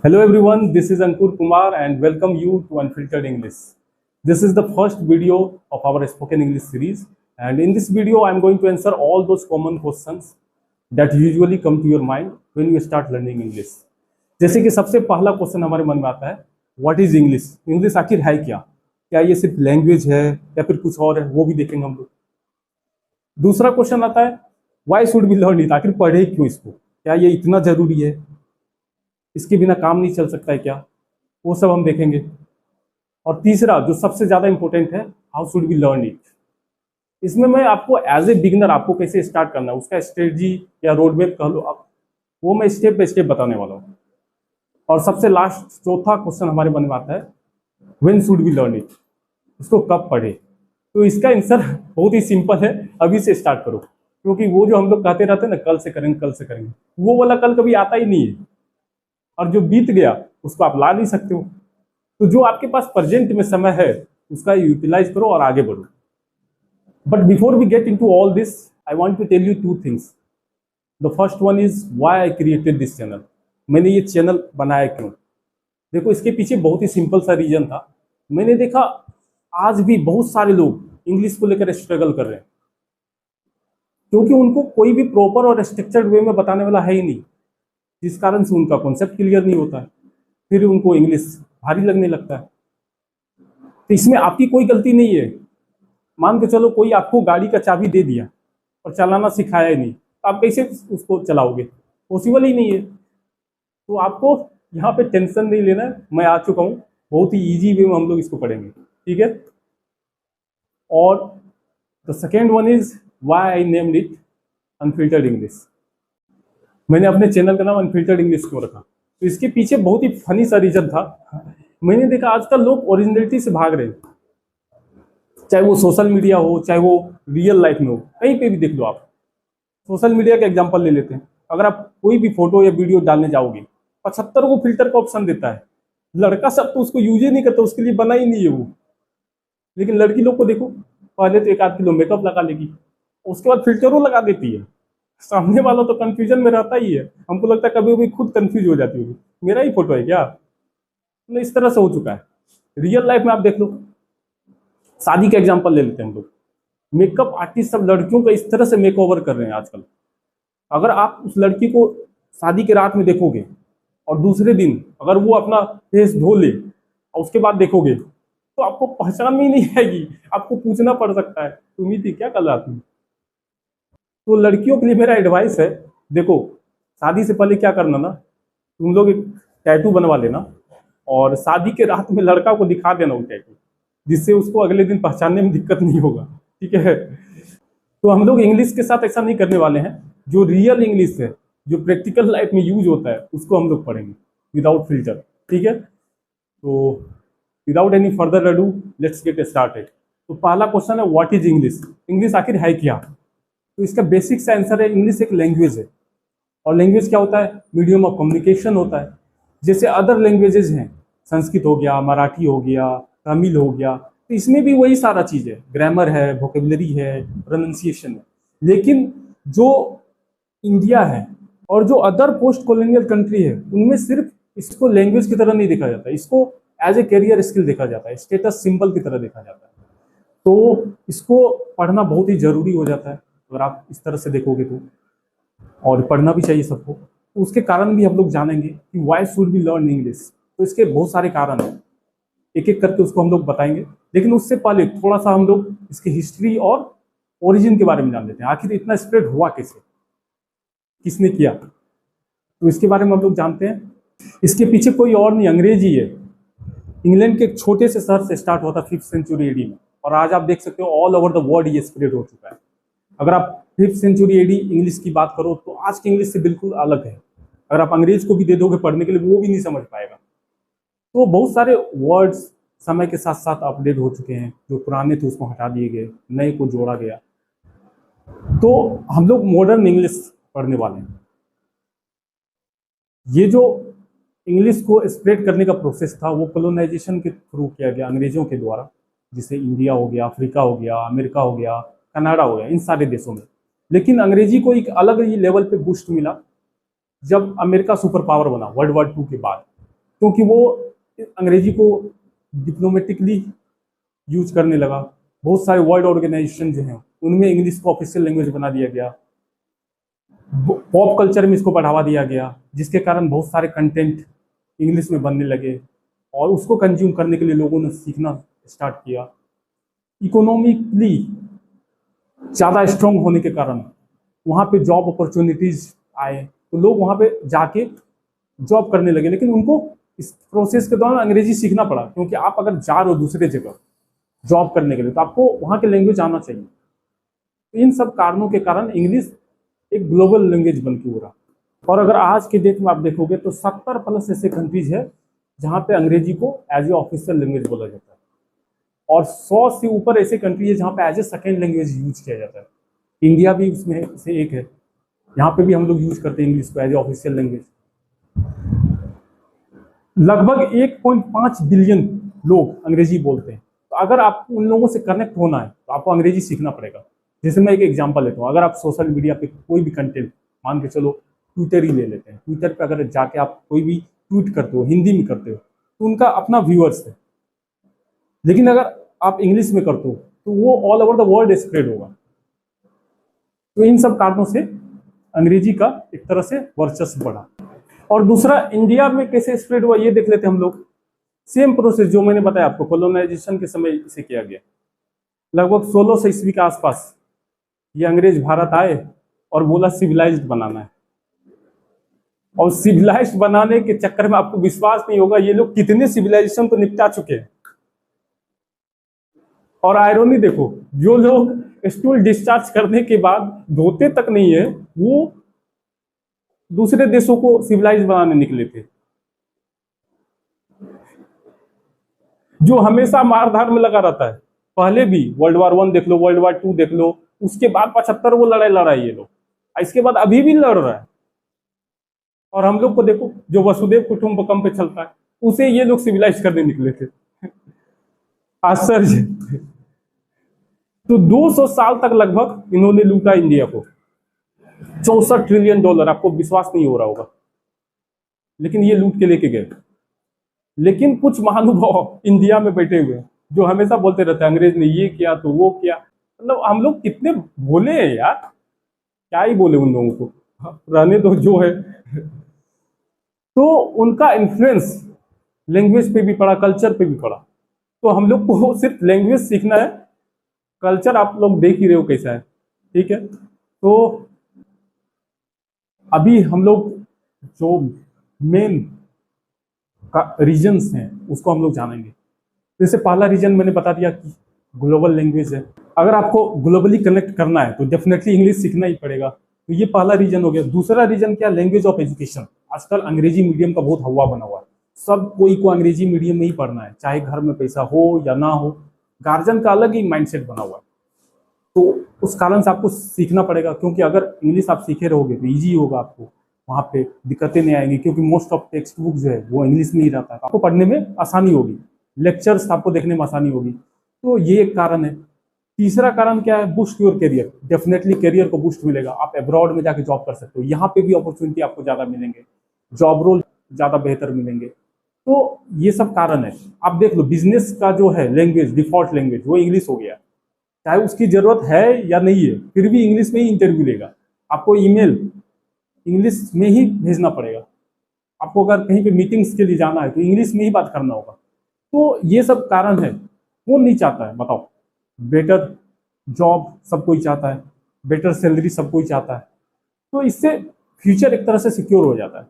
Hello everyone, this is Ankur Kumar and welcome you to Unfiltered English. This is the first video of our spoken English series, and in this video I am going to answer all those common questions that usually come to your mind when you start learning English. जैसे कि सबसे पहला question हमारे मन में आता है, what is English? English आखिर है क्या? क्या ये सिर्फ लैंग्वेज है या फिर कुछ और है? वो भी देखेंगे हम लोग। दूसरा क्वेश्चन आता है, why should we learn it? आखिर पढ़े क्यों इसको? क्या ये इतना जरूरी है? इसके बिना काम नहीं चल सकता है क्या? वो सब हम देखेंगे। और तीसरा जो सबसे ज्यादा इंपॉर्टेंट है, how should we learn it? इसमें मैं आपको एज ए बिगिनर आपको कैसे स्टार्ट करना है उसका स्ट्रेटजी या रोड मैप कह लो आप, वो मैं स्टेप बाय स्टेप बताने वाला हूँ। और सबसे लास्ट चौथा क्वेश्चन हमारे मन में आता है, when should we learn it? इसको कब पढ़े? तो इसका आंसर बहुत ही सिंपल है, अभी से स्टार्ट करो। क्योंकि वो जो हम लोग कहते रहते हैं ना, कल से करेंगे कल से करेंगे, वो वाला कल कभी आता ही नहीं है, और जो बीत गया उसको आप ला नहीं सकते हो। तो जो आपके पास प्रेजेंट में समय है उसका यूटिलाइज करो और आगे बढ़ो। But before we get into all this, I want to tell you two things. The first one is why I created this channel. मैंने ये चैनल बनाया क्यों? देखो, इसके पीछे बहुत ही सिंपल सा रीजन था। मैंने देखा आज भी बहुत सारे लोग इंग्लिश को लेकर स्ट्रगल कर रहे हैं, क्योंकि उनको कोई भी प्रॉपर और स्ट्रक्चर्ड वे में बताने वाला है ही नहीं, जिस कारण से उनका कॉन्सेप्ट क्लियर नहीं होता है, फिर उनको इंग्लिश भारी लगने लगता है। तो इसमें आपकी कोई गलती नहीं है। मान के चलो कोई आपको गाड़ी का चाबी दे दिया और चलाना सिखाया ही नहीं, तो आप कैसे उसको चलाओगे? पॉसिबल ही नहीं है। तो आपको यहाँ पे टेंशन नहीं लेना है, मैं आ चुका हूँ, बहुत ही ईजी वे में हम लोग इसको पढ़ेंगे, ठीक है। और the second one is why I named it unfiltered English. मैंने अपने चैनल का नाम अनफिल्टर्ड इंग्लिश क्यों रखा? तो इसके पीछे बहुत ही फनी सा रीजन था। मैंने देखा आजकल लोग ओरिजिनलिटी से भाग रहे हैं, चाहे वो सोशल मीडिया हो, चाहे वो रियल लाइफ में हो, कहीं पे भी देख लो आप। सोशल मीडिया का एग्जांपल ले लेते हैं। अगर आप कोई भी फोटो या वीडियो डालने जाओगे, 75 को फिल्टर का ऑप्शन देता है। लड़का सब तो उसको यूज ही नहीं करता, उसके लिए बना ही नहीं है वो। लेकिन लड़की लोग को देखो, पहले तो 1 आध किलो मेकअप लगा लेगी, उसके बाद फिल्टरों लगा देती है। सामने वाला तो कंफ्यूजन में रहता ही है। हमको लगता है कभी कभी खुद कंफ्यूज हो जाती होगी, मेरा ही फोटो है क्या? तो इस तरह से हो चुका है। रियल लाइफ में आप देख लो, शादी का एग्जांपल ले लेते हैं हम लोग। मेकअप आर्टिस्ट सब लड़कियों का इस तरह से मेकओवर कर रहे हैं आजकल। अगर आप उस लड़की को शादी की रात में देखोगे और दूसरे दिन अगर वो अपना फेस धो ले और उसके बाद देखोगे, तो आपको पहचान में ही नहीं आएगी। आपको पूछना पड़ सकता है, तुम ही थी क्या कल रात में? तो लड़कियों के लिए मेरा एडवाइस है, देखो शादी से पहले क्या करना ना, तुम लोग एक टैटू बनवा लेना और शादी के रात में लड़का को दिखा देना वो टैटू, जिससे उसको अगले दिन पहचानने में दिक्कत नहीं होगा, ठीक है। तो हम लोग इंग्लिश के साथ ऐसा नहीं करने वाले हैं। जो रियल इंग्लिश है, जो प्रैक्टिकल लाइफ में यूज होता है, उसको हम लोग पढ़ेंगे विदाउट फिल्टर, ठीक है। तो without any further ado, let's get started. तो पहला क्वेश्चन है, व्हाट इज इंग्लिश? इंग्लिश आखिर है क्या? तो इसका बेसिक सा आंसर है, इंग्लिश एक लैंग्वेज है। और लैंग्वेज क्या होता है? मीडियम ऑफ कम्युनिकेशन होता है। जैसे अदर लैंग्वेजेज हैं, संस्कृत हो गया, मराठी हो गया, तमिल हो गया, तो इसमें भी वही सारा चीज़ है, ग्रामर है, वोकेबलरी है, प्रोनाउंसिएशन है। लेकिन जो इंडिया है और जो अदर पोस्ट कॉलोनियल कंट्री है, उनमें सिर्फ इसको लैंग्वेज की तरह नहीं देखा जाता, इसको एज ए कैरियर स्किल देखा जाता है, स्टेटस सिंबल की तरह देखा जाता है। तो इसको पढ़ना बहुत ही जरूरी हो जाता है अगर आप इस तरह से देखोगे तो, और पढ़ना भी चाहिए सबको। तो उसके कारण भी हम लोग जानेंगे कि why should we learn English. तो इसके बहुत सारे कारण हैं, एक एक करके उसको हम लोग बताएंगे। लेकिन उससे पहले थोड़ा सा हम लोग इसकी हिस्ट्री और ओरिजिन के बारे में जान लेते हैं। आखिर इतना स्प्रेड हुआ कैसे, किसने किया, तो इसके बारे में हम लोग जानते हैं। इसके पीछे कोई और नहीं, अंग्रेज ही है। इंग्लैंड के एक छोटे से शहर से स्टार्ट हुआ था 5th सेंचुरी एडी में, और आज आप देख सकते हो ऑल ओवर द वर्ल्ड ये स्प्रेड हो चुका है। अगर आप 5th सेंचुरी एडी इंग्लिश की बात करो तो आज की इंग्लिश से बिल्कुल अलग है। अगर आप अंग्रेज को भी दे दोगे पढ़ने के लिए, वो भी नहीं समझ पाएगा। तो बहुत सारे वर्ड्स समय के साथ साथ अपडेट हो चुके हैं, जो पुराने थे उसको हटा दिए गए, नए को जोड़ा गया। तो हम लोग मॉडर्न इंग्लिश पढ़ने वाले हैं। ये जो इंग्लिश को स्प्रेड करने का प्रोसेस था, वो कॉलोनाइजेशन के थ्रू किया गया, अंग्रेजों के द्वारा। जैसे इंडिया हो गया, अफ्रीका हो गया, अमेरिका हो गया, कनाडा हो गया, इन सारे देशों में। लेकिन अंग्रेजी को एक अलग ही लेवल पे बूस्ट मिला जब अमेरिका सुपर पावर बना वर्ल्ड वॉर 2 के बाद। क्योंकि वो अंग्रेजी को डिप्लोमेटिकली यूज करने लगा। बहुत सारे वर्ल्ड ऑर्गेनाइजेशन जो हैं उनमें इंग्लिश को ऑफिशियल लैंग्वेज बना दिया गया। पॉप कल्चर में इसको बढ़ावा दिया गया, जिसके कारण बहुत सारे कंटेंट इंग्लिश में बनने लगे और उसको कंज्यूम करने के लिए लोगों ने सीखना स्टार्ट किया। इकोनॉमिकली ज़्यादा स्ट्रांग होने के कारण वहाँ पे जॉब अपॉर्चुनिटीज आए, तो लोग वहाँ पे जाके जॉब करने लगे। लेकिन उनको इस प्रोसेस के दौरान अंग्रेजी सीखना पड़ा, क्योंकि आप अगर जा रहे हो दूसरे जगह जॉब करने के लिए तो आपको वहाँ के लैंग्वेज आना चाहिए। तो इन सब कारणों के कारण इंग्लिश एक ग्लोबल लैंग्वेज बन के उभरा। और अगर आज के डेट में आप देखोगे तो 70 प्लस ऐसे कंट्रीज है जहाँ पे अंग्रेजी को एज ए ऑफिशियल लैंग्वेज बोला जाता है, और 100 से ऊपर ऐसे कंट्री है जहाँ पे as a second language use किया जाता है। इंडिया भी उसमें से एक है, यहाँ पे भी हम लोग यूज करते हैं इंग्लिश को एज ए ऑफिशियल लैंग्वेज। लगभग 1.5 बिलियन लोग अंग्रेजी बोलते हैं। तो अगर आपको उन लोगों से कनेक्ट होना है तो आपको अंग्रेजी सीखना पड़ेगा। जैसे मैं एक एग्जांपल लेता हूँ, अगर आप सोशल मीडिया पे कोई भी कंटेंट, मान के चलो ट्विटर ही ले लेते हैं, ट्विटर पे अगर जाके आप कोई भी ट्वीट करते हो, हिंदी में करते हो, तो उनका अपना व्यूअर्स है। लेकिन अगर आप इंग्लिश में करते हो तो वो all over the world spread होगा। तो इन सब कारणों से अंग्रेजी का एक तरह से वर्चस्व बढ़ा। और दूसरा, इंडिया में कैसे स्प्रेड हुआ ये देख लेते हैं हम लोग। सेम प्रोसेस जो मैंने बताया आपको, कॉलोनाइजेशन के समय इसे किया गया। लगभग 1600 ईस्वी के आसपास ये अंग्रेज भारत आए और बोला सिविलाइज्ड बनाना है। और सिविलाइज्ड बनाने के चक्कर में आपको विश्वास नहीं होगा ये लोग कितने सिविलाइजेशन को निपटा चुके हैं। और आयरनी देखो, जो लोग स्टूल डिस्चार्ज करने के बाद धोते तक नहीं है, वो दूसरे देशों को सिविलाइज बनाने निकले थे। जो हमेशा मारधार में लगा रहता है, पहले भी वर्ल्ड वार 1 देख लो, वर्ल्ड वार 2 देख लो, उसके बाद 75 वो लड़ाई लड़ा ये लोग, इसके बाद अभी भी लड़ रहा है। और हम लोग को देखो, जो वसुदेव कुटुंबकम पे चलता है, उसे ये लोग सिविलाइज करने निकले थे। आश्चर्य। तो 200 साल तक लगभग इन्होंने लूटा इंडिया को, 64 ट्रिलियन डॉलर। आपको विश्वास नहीं हो रहा होगा, लेकिन ये लूट के लेके गए। लेकिन कुछ महानुभाव इंडिया में बैठे हुए जो हमेशा बोलते रहते हैं अंग्रेज ने ये किया तो वो किया। मतलब हम लोग कितने भोले हैं यार, क्या ही बोले उन लोगों को, रहने दो जो है। तो उनका इन्फ्लुएंस लैंग्वेज पे भी पड़ा, कल्चर पे भी पड़ा। तो हम लोग को सिर्फ लैंग्वेज सीखना है, कल्चर आप लोग देख ही रहे हो कैसा है, ठीक है। तो अभी हम लोग जो मेन का रीजन्स हैं उसको हम लोग जानेंगे। जैसे पहला रीजन मैंने बता दिया कि ग्लोबल लैंग्वेज है। अगर आपको ग्लोबली कनेक्ट करना है तो डेफिनेटली इंग्लिश सीखना ही पड़ेगा, तो ये पहला रीजन हो गया। दूसरा रीजन क्या? Language of education. आजकल अंग्रेजी मीडियम का बहुत हवा बना हुआ है, सब कोई को अंग्रेजी मीडियम में ही पढ़ना है, चाहे घर में पैसा हो या ना हो। गार्जियन का अलग ही माइंडसेट बना हुआ है, तो उस कारण से आपको सीखना पड़ेगा। क्योंकि अगर इंग्लिश आप सीखे रहोगे तो ईजी होगा, आपको वहाँ पे दिक्कतें नहीं आएंगी, क्योंकि मोस्ट ऑफ टेक्स्ट बुक जो है वो इंग्लिश में ही रहता है। आपको पढ़ने में आसानी होगी, लेक्चर्स आपको देखने में आसानी होगी। तो ये एक कारण है। तीसरा कारण क्या है? Boost your career. Definitely career को बूस्ट मिलेगा, आप अब्रॉड में जाके जॉब कर सकते हो, यहाँ पे भी अपॉर्चुनिटी आपको ज़्यादा मिलेंगे, जॉब रोल ज़्यादा बेहतर मिलेंगे। तो ये सब कारण है। आप देख लो, बिजनेस का जो है लैंग्वेज, डिफॉल्ट लैंग्वेज वो इंग्लिश हो गया। चाहे उसकी जरूरत है या नहीं है, फिर भी इंग्लिश में ही इंटरव्यू लेगा। आपको ईमेल इंग्लिश में ही भेजना पड़ेगा, आपको अगर कहीं पे मीटिंग्स के लिए जाना है तो इंग्लिश में ही बात करना होगा। तो ये सब कारण है। कौन नहीं चाहता है बताओ? बेटर जॉब सब कोई चाहता है, बेटर सैलरी सब कोई चाहता है। तो इससे फ्यूचर एक तरह से सिक्योर हो जाता है।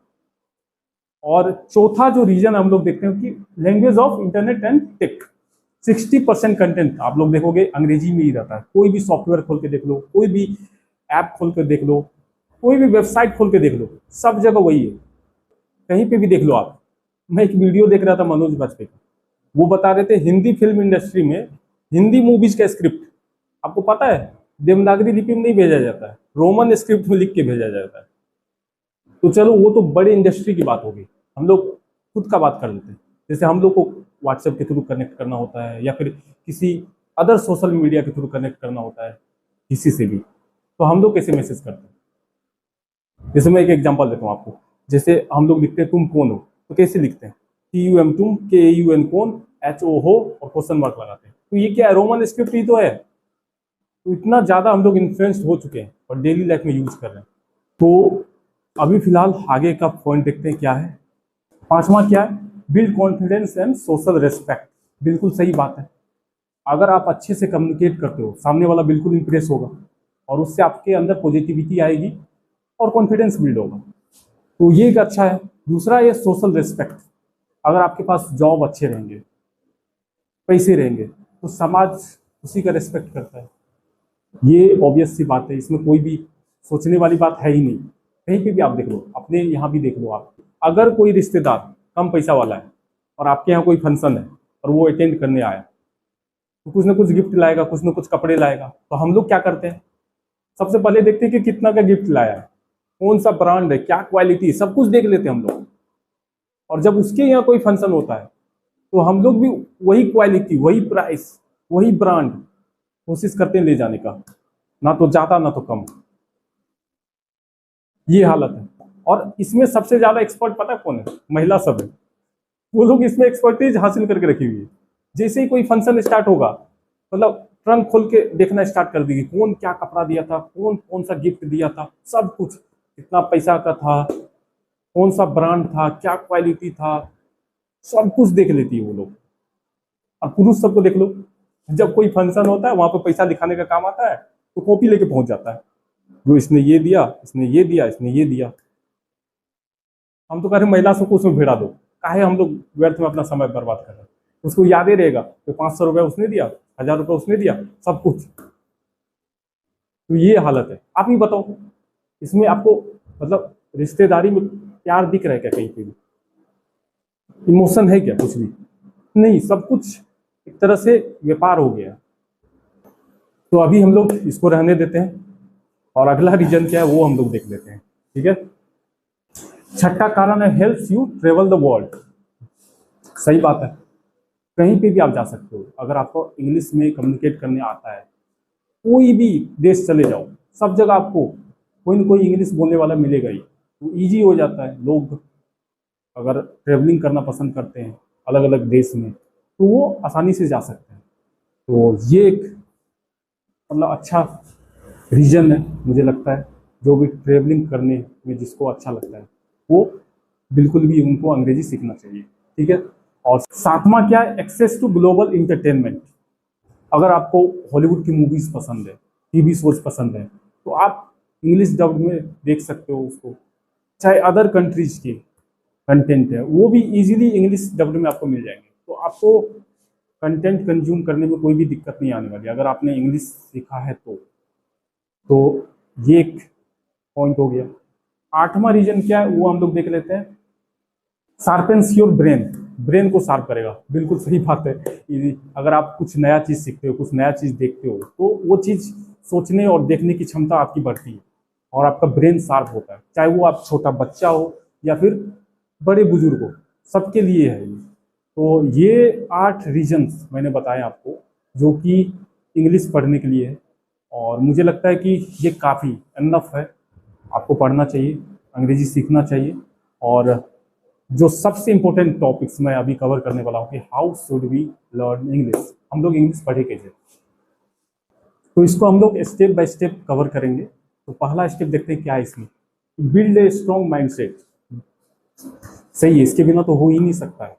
और चौथा जो रीजन हम लोग देखते हैं कि language of internet and tech. 60% content आप लोग देखोगे अंग्रेजी में ही रहता है। कोई भी सॉफ्टवेयर खोल के देख लो, कोई भी ऐप खोल के देख लो, कोई भी वेबसाइट खोल के देख लो, सब जगह वही है। कहीं पे भी देख लो आप। मैं एक वीडियो देख रहा था मनोज वाजपेयी का, वो बता रहे थे हिंदी फिल्म इंडस्ट्री में हिंदी मूवीज का स्क्रिप्ट आपको पता है देवनागरी लिपि में नहीं भेजा जाता है, रोमन स्क्रिप्ट में लिख के भेजा जाता है। तो चलो वो तो बड़े इंडस्ट्री की बात होगी, हम लोग खुद का बात कर लेते हैं। जैसे हम लोग को व्हाट्सएप के थ्रू कनेक्ट करना होता है या फिर किसी अदर सोशल मीडिया के थ्रू कनेक्ट करना होता है किसी से भी, तो हम लोग कैसे मैसेज करते हैं? जैसे मैं एक एग्जांपल देता हूँ आपको। जैसे हम लोग लिखते हैं तुम कौन हो, तो कैसे लिखते हैं? TUM KAUN कौन, HO हो और क्वेश्चन मार्क लगाते हैं। तो ये क्या है, रोमन स्क्रिप्ट ही तो है। तो इतना ज़्यादा हम लोग इन्फ्लुएंस्ड हो चुके हैं और डेली लाइफ में यूज कर रहे हैं। तो अभी फिलहाल आगे का पॉइंट देखते हैं क्या है। पांचवा क्या है, build confidence and social respect. बिल्कुल सही बात है। अगर आप अच्छे से कम्युनिकेट करते हो, सामने वाला बिल्कुल इंप्रेस होगा और उससे आपके अंदर पॉजिटिविटी आएगी और कॉन्फिडेंस बिल्ड होगा। तो ये एक अच्छा है। दूसरा ये सोशल रेस्पेक्ट। अगर आपके पास जॉब अच्छे रहेंगे, पैसे रहेंगे, तो समाज उसी का रेस्पेक्ट करता है। ये ऑब्वियस सी बात है, इसमें कोई भी सोचने वाली बात है ही नहीं। कहीं पे भी आप देख लो, अपने यहाँ भी देख लो आप, अगर कोई रिश्तेदार कम पैसा वाला है और आपके यहाँ कोई फंक्शन है और वो अटेंड करने आया, तो कुछ ना कुछ गिफ्ट लाएगा, कुछ ना कुछ कपड़े लाएगा। तो हम लोग क्या करते हैं, सबसे पहले देखते हैं कि कितना का गिफ्ट लाया है, कौन सा ब्रांड है, क्या क्वालिटी है, सब कुछ देख लेते हैं हम लोग। और जब उसके यहाँ कोई फंक्शन होता है तो हम लोग भी वही क्वालिटी, वही प्राइस, वही ब्रांड कोशिश करते हैं ले जाने का, ना तो ज्यादा ना तो कम। ये हालत है। और इसमें सबसे ज्यादा एक्सपर्ट पता है कौन है, महिला सब है। वो लोग इसमें एक्सपर्टीज हासिल करके रखी हुई है। जैसे ही कोई फंक्शन स्टार्ट होगा, मतलब ट्रंक खोल के देखना स्टार्ट कर देगी, कौन क्या कपड़ा दिया था, कौन कौन सा गिफ्ट दिया था, सब कुछ, कितना पैसा का था, कौन सा ब्रांड था, क्या क्वालिटी था, सब कुछ देख लेती है वो लोग। और पुरुष सबको देख लो, जब कोई फंक्शन होता है वहां पर पैसा दिखाने का काम आता है तो कॉपी लेके पहुंच जाता है, जो इसने ये दिया, इसने ये दिया, इसने ये दिया। हम तो कह रहे महिला सबको उसमें भिड़ा दो, काहे हम लोग व्यर्थ में अपना समय बर्बाद कर रहे हैं। उसको याद ही रहेगा कि 500 रुपया उसने दिया, 1000 रुपया उसने दिया, सब कुछ। तो ये हालत है। आप ही बताओ, इसमें आपको मतलब रिश्तेदारी में प्यार दिख रहा है क्या कहीं पे भी? इमोशन है क्या कुछ भी? नहीं, सब कुछ एक तरह से व्यापार हो गया। तो अभी हम लोग इसको रहने देते हैं और अगला रीजन क्या है वो हम लोग देख लेते हैं, ठीक है। छठा कारण है helps you travel the world. सही बात है, कहीं पे भी आप जा सकते हो अगर आपको इंग्लिश में कम्युनिकेट करने आता है। कोई भी देश चले जाओ, सब जगह आपको कोई ना कोई इंग्लिश बोलने वाला मिलेगा ही। तो ईजी हो जाता है। लोग अगर ट्रेवलिंग करना पसंद करते हैं अलग अलग देश में, तो वो आसानी से जा सकते हैं। तो ये एक मतलब अच्छा रीजन है मुझे लगता है। जो भी ट्रेवलिंग करने में जिसको अच्छा लगता है वो बिल्कुल भी उनको अंग्रेजी सीखना चाहिए, ठीक है। और सातवां क्या है, एक्सेस टू ग्लोबल इंटरटेनमेंट। अगर आपको हॉलीवुड की मूवीज पसंद है, टीवी शोज पसंद है, तो आप इंग्लिश डब में देख सकते हो उसको। चाहे अदर कंट्रीज के कंटेंट है वो भी इजीली इंग्लिश डब्ड में आपको मिल जाएंगे। तो आपको कंटेंट कंज्यूम करने में कोई भी दिक्कत नहीं आने वाली अगर आपने इंग्लिश सीखा है तो ये एक पॉइंट हो गया। आठवां रीजन क्या है वो हम लोग देख लेते हैं, शार्पन्स योर ब्रेन। ब्रेन को शार्प करेगा, बिल्कुल सही बात है। अगर आप कुछ नया चीज सीखते हो, कुछ नया चीज देखते हो, तो वो चीज सोचने और देखने की क्षमता आपकी बढ़ती है और आपका ब्रेन शार्प होता है। चाहे वो आप छोटा बच्चा हो या फिर बड़े बुजुर्ग हो, सबके लिए है ये। तो ये 8 रीजन्स मैंने बताए आपको जो कि इंग्लिश पढ़ने के लिए है। और मुझे लगता है कि ये काफ़ी इनफ है। आपको पढ़ना चाहिए, अंग्रेजी सीखना चाहिए। और जो सबसे इम्पोर्टेंट टॉपिक्स मैं अभी कवर करने वाला हूँ कि how should we learn English, हम लोग इंग्लिश पढ़े कैसे, तो इसको हम लोग स्टेप बाय स्टेप कवर करेंगे। तो पहला स्टेप देखते हैं क्या है इसमें, बिल्ड ए स्ट्रॉन्ग माइंडसेट। सही है, इसके बिना तो हो ही नहीं सकता है।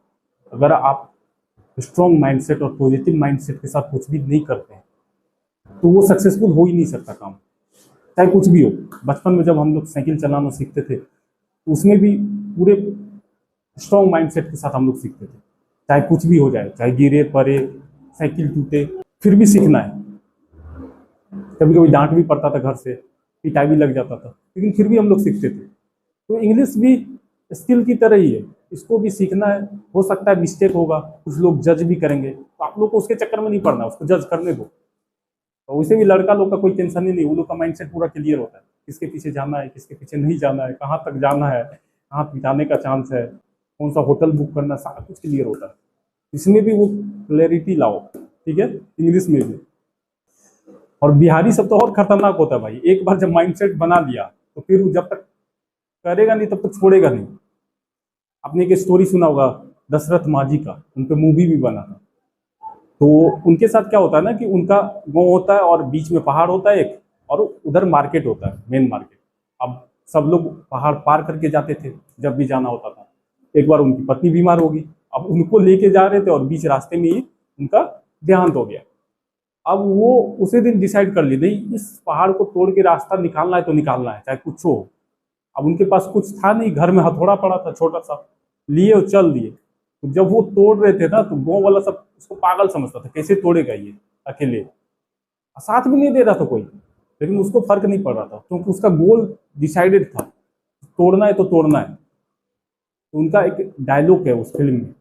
अगर आप स्ट्रॉन्ग माइंडसेट और पॉजिटिव माइंडसेट के साथ कुछ भी नहीं करते हैं तो वो सक्सेसफुल हो ही नहीं सकता काम, चाहे कुछ भी हो। बचपन में जब हम लोग साइकिल चलाना सीखते थे तो उसमें भी पूरे स्ट्रॉन्ग माइंडसेट के साथ हम लोग सीखते थे, चाहे कुछ भी हो जाए, चाहे गिरे पड़े, साइकिल टूटे, फिर भी सीखना है। कभी कभी डांट भी पड़ता था घर से, पिटाई भी लग जाता था, लेकिन फिर भी हम लोग सीखते थे। तो इंग्लिश भी स्किल की तरह ही है, इसको भी सीखना है। हो सकता है मिस्टेक होगा, कुछ लोग जज भी करेंगे, तो आप लोग को उसके चक्कर में नहीं पड़ना, उसको जज करने दो। तो वैसे भी लड़का लोग का कोई टेंशन ही नहीं, वो लोग का माइंडसेट पूरा क्लियर होता है, किसके पीछे जाना है, किसके पीछे नहीं जाना है, कहाँ तक जाना है, कहाँ पिटाने का चांस है, कौन सा होटल बुक करना, सारा कुछ क्लियर होता है। इसमें भी वो क्लैरिटी लाओ, ठीक है, इंग्लिश में भी। और बिहारी सब तो और खतरनाक होता है भाई, एक बार जब माइंडसेट बना लिया तो फिर जब तक करेगा नहीं तब तक छोड़ेगा नहीं। आपने एक स्टोरी सुना होगा, दशरथ माझी का, उन पे मूवी भी बना था। तो उनके साथ क्या होता है ना कि उनका गाँव होता है और बीच में पहाड़ होता है एक, और उधर मार्केट होता है, मेन मार्केट। अब सब लोग पहाड़ पार करके जाते थे जब भी जाना होता था। एक बार उनकी पत्नी बीमार होगी, अब उनको लेके जा रहे थे और बीच रास्ते में ही उनका देहांत हो गया। अब वो उसी दिन डिसाइड कर ली, नहीं इस पहाड़ को तोड़ के रास्ता निकालना है तो निकालना है, चाहे कुछ हो। अब उनके पास कुछ था नहीं, घर में हथौड़ा पड़ा था छोटा सा, लिए और चल दिए। तो जब वो तोड़ रहे थे ना, तो गाँव वाला सब उसको पागल समझता था, कैसे तोड़ेगा ये अकेले, साथ भी नहीं दे रहा था कोई। लेकिन उसको फर्क नहीं पड़ रहा था, क्योंकि उसका गोल डिसाइडेड था, तोड़ना है तो तोड़ना है। तो उनका एक डायलॉग है उस फिल्म में,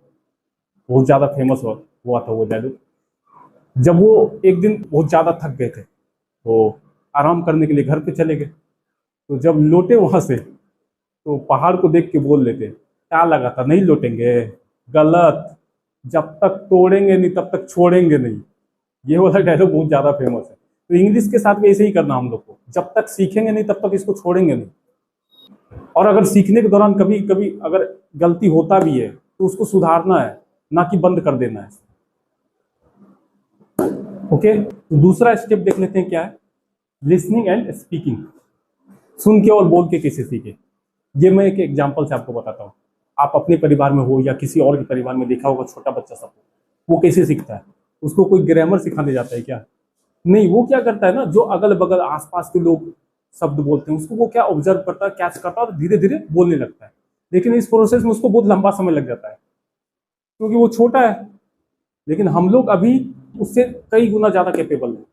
बहुत ज्यादा फेमस हुआ था वो डायलॉग। जब वो एक दिन बहुत ज्यादा थक गए थे, तो आराम करने के लिए घर पे चले गए। तो जब लौटे वहां से, तो पहाड़ को देख के बोल लेते, क्या लगा था नहीं लौटेंगे, गलत, जब तक तोड़ेंगे नहीं तब तक छोड़ेंगे नहीं। ये वाला डायलॉग बहुत ज्यादा फेमस है। तो इंग्लिश के साथ भी ऐसे ही करना हम लोग को, जब तक सीखेंगे नहीं तब तक इसको छोड़ेंगे नहीं। और अगर सीखने के दौरान कभी कभी अगर गलती होता भी है तो उसको सुधारना है, ना कि बंद कर देना है। ओके, तो दूसरा स्टेप देख लेते हैं क्या है, लिसनिंग एंड स्पीकिंग। सुन के और बोल के कैसे सीखे, ये मैं एक एग्जांपल से आपको बताता हूँ। आप अपने परिवार में हो या किसी और के परिवार में देखा होगा, छोटा बच्चा सब वो कैसे सीखता है, उसको कोई ग्रामर सिखाने जाता है क्या? नहीं, वो क्या करता है ना, जो अगल बगल आसपास के लोग शब्द बोलते हैं उसको वो क्या ऑब्जर्व करता है, कैच करता है और धीरे धीरे बोलने लगता है। लेकिन इस प्रोसेस में उसको बहुत लंबा समय लग जाता है, क्योंकि वो छोटा है। लेकिन हम लोग अभी उससे कई गुना ज्यादा कैपेबल हैं।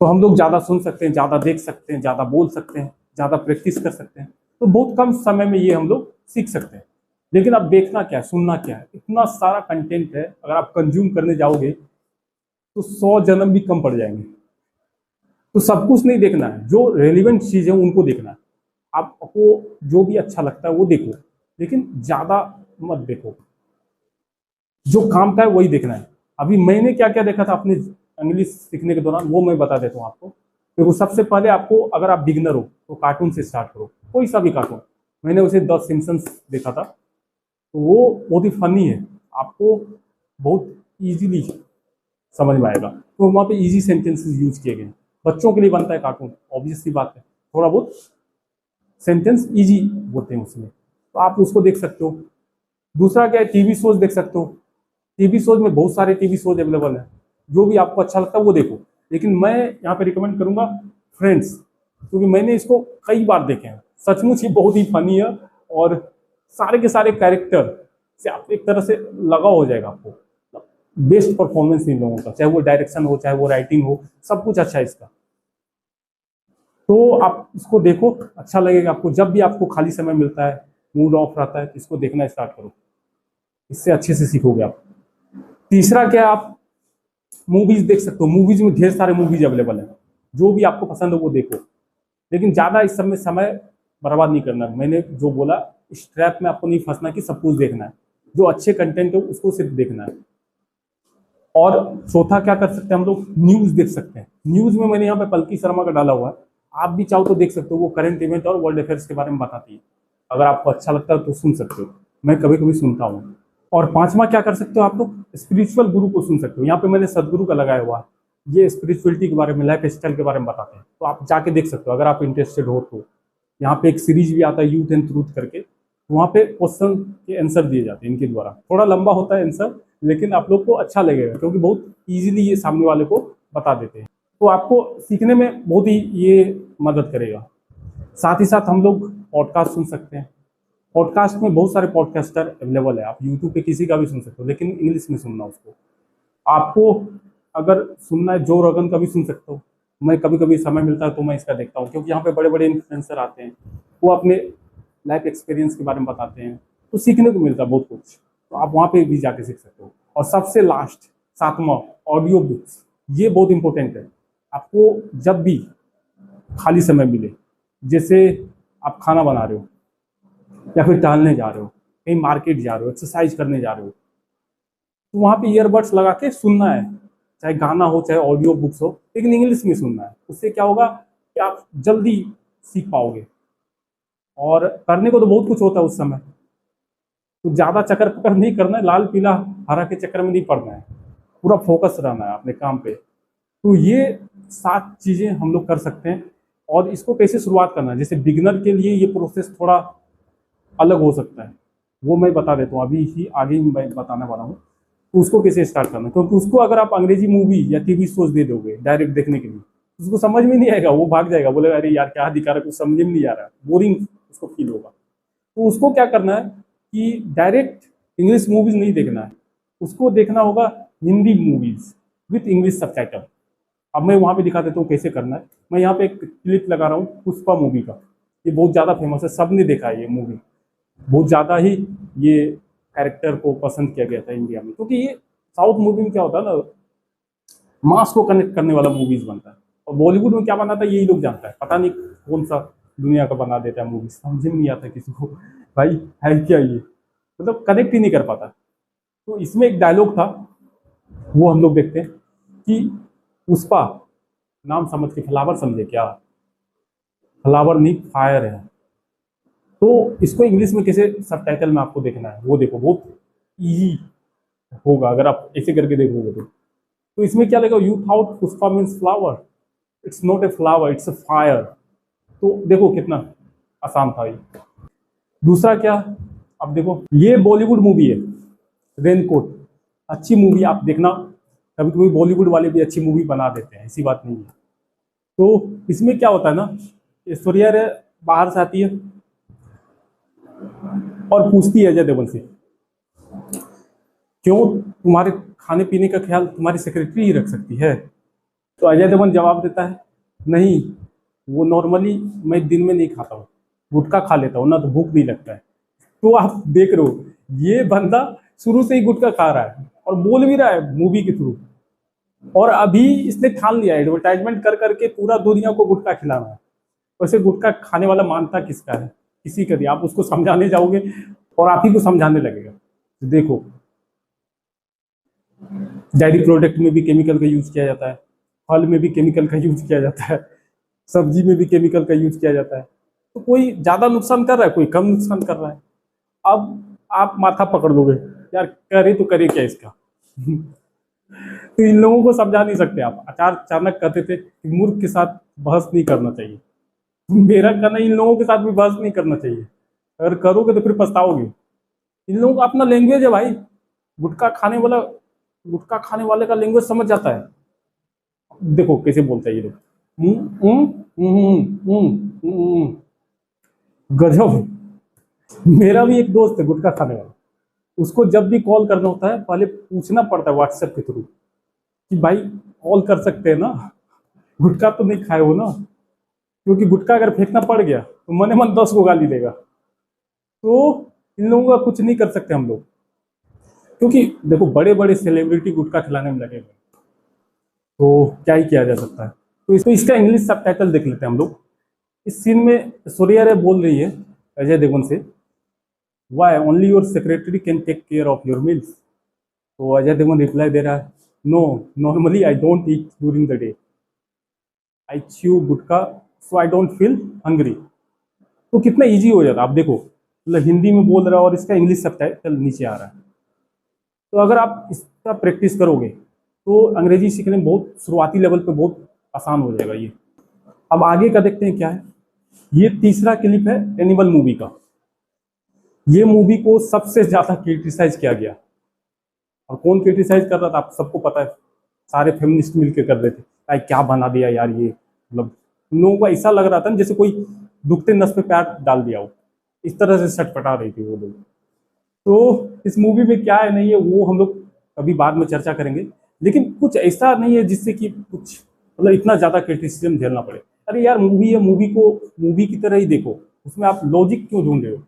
तो हम लोग ज्यादा सुन सकते हैं, ज्यादा देख सकते हैं, ज्यादा बोल सकते हैं, ज्यादा प्रैक्टिस कर सकते हैं। तो बहुत कम समय में ये हम लोग सीख सकते हैं। लेकिन अब देखना क्या है, सुनना क्या है, इतना सारा कंटेंट है, अगर आप कंज्यूम करने जाओगे तो 100 जन्म भी कम पड़ जाएंगे। तो सब कुछ नहीं देखना है, जो रेलिवेंट चीज है उनको देखना है। आपको जो भी अच्छा लगता है वो देखो, लेकिन ज्यादा मत देखो। जो काम का है वही देखना है। अभी मैंने क्या क्या देखा था अपने इंग्लिश सीखने के दौरान, वो मैं बता देता हूँ आपको। देखो, सबसे पहले आपको, अगर आप बिगिनर हो तो कार्टून से स्टार्ट करो, कोई सा भी कार्टून। मैंने उसे द सिम्पसन्स देखा था, तो वो बहुत ही फनी है, आपको बहुत इजीली समझ में आएगा। तो वहाँ पे इजी सेंटेंसेस यूज किए गए हैं। बच्चों के लिए बनता है कार्टून, ऑब्वियस सी बात है, थोड़ा बहुत सेंटेंस इजी होते हैं उसमें, तो आप उसको देख सकते हो। दूसरा क्या है, टीवी शोज देख सकते हो। टीवी शोज में बहुत सारे टीवी शोज अवेलेबल है, जो भी आपको अच्छा लगता है वो देखो। लेकिन मैं यहाँ पे रिकमेंड करूंगा फ्रेंड्स, क्योंकि मैंने इसको कई बार देखे हैं, सचमुच ही बहुत ही फनी है। और सारे के सारे कैरेक्टर से आप एक तरह से लगाव हो जाएगा आपको। बेस्ट परफॉर्मेंस इन लोगों का, चाहे वो डायरेक्शन हो, चाहे वो राइटिंग हो, सब कुछ अच्छा है इसका। तो आप इसको देखो, अच्छा लगेगा आपको। जब भी आपको खाली समय मिलता है, मूड ऑफ रहता है, तो इसको देखना स्टार्ट करो, इससे अच्छे से सीखोगे आप। तीसरा क्या, आप मूवीज देख सकते हो। मूवीज में ढेर सारे मूवीज अवेलेबल है, जो भी आपको पसंद है वो देखो। लेकिन ज्यादा इस सब में समय बर्बाद नहीं करना। मैंने जो बोला, इस ट्रैप में आपको नहीं फंसना कि सब कुछ देखना है। जो अच्छे कंटेंट है उसको सिर्फ देखना है। और चौथा क्या कर सकते हैं हम लोग, न्यूज देख सकते हैं। न्यूज में मैंने यहाँ पे पलकी शर्मा का डाला हुआ है, आप भी चाहो तो देख सकते हो। वो करंट इवेंट और वर्ल्ड अफेयर्स के बारे में बताती है। अगर आपको अच्छा लगता है तो सुन सकते हो, मैं कभी कभी सुनता हूँ। और पांचवा क्या कर सकते हो, आप लोग स्पिरिचुअल गुरु को सुन सकते हो। यहाँ पे मैंने सदगुरु का लगाया हुआ है, ये स्पिरिचुअलिटी के बारे में, लाइफ स्टाइल के बारे में बताते हैं, तो आप जाके देख सकते हो अगर आप इंटरेस्टेड हो तो। यहाँ पे एक सीरीज भी आता है, यूथ एंड ट्रूथ करके, वहाँ पे क्वेश्चन के आंसर दिए जाते हैं इनके द्वारा। थोड़ा लंबा होता है आंसर, लेकिन आप लोग को अच्छा लगेगा, क्योंकि बहुत इजीली ये सामने वाले को बता देते हैं। तो आपको सीखने में बहुत ही ये मदद करेगा। साथ ही साथ हम लोग पॉडकास्ट सुन सकते हैं। पॉडकास्ट में बहुत सारे पॉडकास्टर अवेलेबल है, आप यूट्यूब पे किसी का भी सुन सकते हो, लेकिन इंग्लिश में सुनना उसको। आपको अगर सुनना है, जो रोगन का भी सुन सकते हो। मैं कभी कभी समय मिलता है तो मैं इसका देखता हूँ, क्योंकि यहाँ पे बड़े बड़े इन्फ्लुएंसर आते हैं, वो अपने लाइफ एक्सपीरियंस के बारे में बताते हैं, तो सीखने को मिलता है बहुत कुछ। तो आप वहाँ पे भी जाके सीख सकते हो। और सबसे लास्ट, सातवां, ऑडियो बुक्स। ये बहुत इंपॉर्टेंट है। आपको जब भी खाली समय मिले, जैसे आप खाना बना रहे हो, या फिर टहलने जा रहे हो, कहीं मार्केट जा रहे हो, एक्सरसाइज करने जा रहे हो, तो वहाँ पे ईयरबड्स लगा के सुनना है। चाहे गाना हो, चाहे ऑडियो बुक्स हो, लेकिन इंग्लिश में सुनना है। उससे क्या होगा कि आप जल्दी सीख पाओगे। और करने को तो बहुत कुछ होता है उस समय, तो ज़्यादा चक्कर पकड़ नहीं करना है, लाल पीला हरा के चक्कर में नहीं पड़ना है, पूरा फोकस रहना है अपने काम पे। तो ये 7 चीज़ें हम लोग कर सकते हैं। और इसको कैसे शुरुआत करना है, जैसे बिगिनर के लिए ये प्रोसेस थोड़ा अलग हो सकता है, वो मैं बता देता हूँ, अभी ही आगे ही मैं बताने वाला हूँ। तो उसको कैसे स्टार्ट करना है, क्योंकि उसको अगर आप अंग्रेजी मूवी या टीवी शोज दे दोगे डायरेक्ट देखने के लिए, उसको समझ में नहीं आएगा, वो भाग जाएगा, बोलेगा अरे यार क्या दिखा रहा है, कुछ समझ में नहीं आ रहा, बोरिंग उसको फील होगा। तो उसको क्या करना है कि डायरेक्ट इंग्लिश मूवीज नहीं देखना है, उसको देखना होगा Hindi movies with English subtitle. अब मैं वहाँ पे दिखा देता हूँ कैसे करना है। मैं यहाँ पे एक क्लिप लगा रहा हूँ पुष्पा मूवी का, ये बहुत ज़्यादा फेमस है, सबने देखा है ये मूवी, बहुत ज़्यादा ही ये कैरेक्टर को पसंद किया गया था इंडिया में, क्योंकि ये साउथ मूवी में क्या होता है ना, मास को कनेक्ट करने वाला मूवीज बनता है। और बॉलीवुड में क्या बनाता है यही लोग जानता है, पता नहीं कौन सा दुनिया का बना देता है मूवी, समझ में नहीं आता किसी को भाई है क्या ये, मतलब कनेक्ट ही नहीं कर पाता। तो इसमें एक डायलॉग था, वो हम लोग देखते हैं कि पुष्पा नाम समझ के फ्लावर समझे क्या, फ्लावर नहीं फायर है। तो इसको इंग्लिश में कैसे सबटाइटल में आपको देखना है वो देखो, बहुत इजी होगा अगर आप ऐसे करके देखोगे तो इसमें क्या लगेगा, you thought Pushpa means flower, it's not a flower it's a fire. तो देखो कितना आसान था ये। दूसरा क्या, अब देखो ये बॉलीवुड मूवी है रेनकोट, अच्छी मूवी आप देखना, कभी कभी बॉलीवुड वाले भी अच्छी मूवी बना देते हैं, ऐसी बात नहीं है। तो इसमें क्या होता है ना, ऐश्वर्या राय बाहर से आती है और पूछती है अजय देवगन से, क्यों तुम्हारे खाने पीने का ख्याल तुम्हारी सेक्रेटरी ही रख सकती है। तो अजय देवगन जवाब देता है, नहीं वो नॉर्मली मैं दिन में नहीं खाता हूँ, गुटखा खा लेता हूँ ना, तो भूख नहीं लगता है। तो आप देख रहे हो ये बंदा शुरू से ही गुटखा खा रहा है और बोल भी रहा है मूवी के थ्रू, और अभी इसने ठान लिया एडवर्टाइजमेंट कर करके पूरा दुनिया को गुटखा खिलाना है। वैसे गुटखा खाने वाला मानता किसका है, किसी का भी, आप उसको समझाने जाओगे और आप ही को समझाने लगेगा। देखो डेयरी प्रोडक्ट में भी केमिकल का यूज किया जाता है, फल में भी केमिकल का यूज किया जाता है, सब्जी में भी केमिकल का यूज किया जाता है। तो कोई ज्यादा नुकसान कर रहा है, कोई कम नुकसान कर रहा है। अब आप माथा पकड़ लोगे, यार करे तो करे क्या इसका तो इन लोगों को समझा नहीं सकते आप। आचार्य चाणक्य कहते थे कि मूर्ख के साथ बहस नहीं करना चाहिए, मेरा कहना इन लोगों के साथ भी बहस नहीं करना चाहिए, अगर करोगे तो फिर पछताओगे। इन लोगों का अपना लैंग्वेज है भाई, गुटखा खाने वाला गुटखा खाने वाले का लैंग्वेज समझ जाता है। देखो कैसे बोलता है ये लोग, गजब। मेरा भी एक दोस्त है गुटखा खाने वाला, उसको जब भी कॉल करना होता है पहले पूछना पड़ता है व्हाट्सएप के थ्रू कि भाई कॉल कर सकते हैं ना, गुटखा तो नहीं खाए हो ना, क्योंकि गुटखा अगर फेंकना पड़ गया तो मने मन 10 को गाली देगा। तो इन लोगों का कुछ नहीं कर सकते हम लोग, क्योंकि देखो बड़े बड़े सेलिब्रिटी गुटखा खिलाने में लगे हुए, तो क्या ही किया जा सकता है। तो इसका इंग्लिश सबटाइटल देख लेते हैं हम लोग। इस सीन में ऐश्वर्या राय बोल रही है अजय देवगन से, why only your secretary can take care of your meals. तो अजय देवगन रिप्लाई दे रहा है, no normally I don't eat during the day, I chew gutkha so I don't feel hungry. तो कितना इजी हो जाता है, आप देखो मतलब हिंदी में बोल रहा है और इसका इंग्लिश सबटाइटल नीचे आ रहा है। तो अगर आप इसका प्रैक्टिस करोगे तो अंग्रेजी सीखने में बहुत शुरुआती लेवल पे बहुत आसान हो जाएगा ये। अब आगे का देखते हैं क्या है। ये तीसरा क्लिप है एनिमल मूवी का। ये मूवी को सबसे ज्यादा क्रिटिसाइज किया गया, और कौन क्रिटिसाइज कर रहा था आप सबको पता है, सारे फेमिनिस्ट मिलकर कर रहे थे, भाई क्या बना दिया यार ये, मतलब लोगों को ऐसा लग रहा था जैसे कोई दुखते नस पे पैर डाल दिया हो, इस तरह से छटपटा रही थी वो लोग। तो इस मूवी में क्या है नहीं है वो हम लोग अभी बाद में चर्चा करेंगे, लेकिन कुछ ऐसा नहीं है जिससे कि कुछ मतलब इतना ज्यादा क्रिटिसिज्म झेलना पड़े। अरे यार मूवी है, मूवी को मूवी की तरह ही देखो, उसमें आप लॉजिक क्यों ढूंढ रहे हो।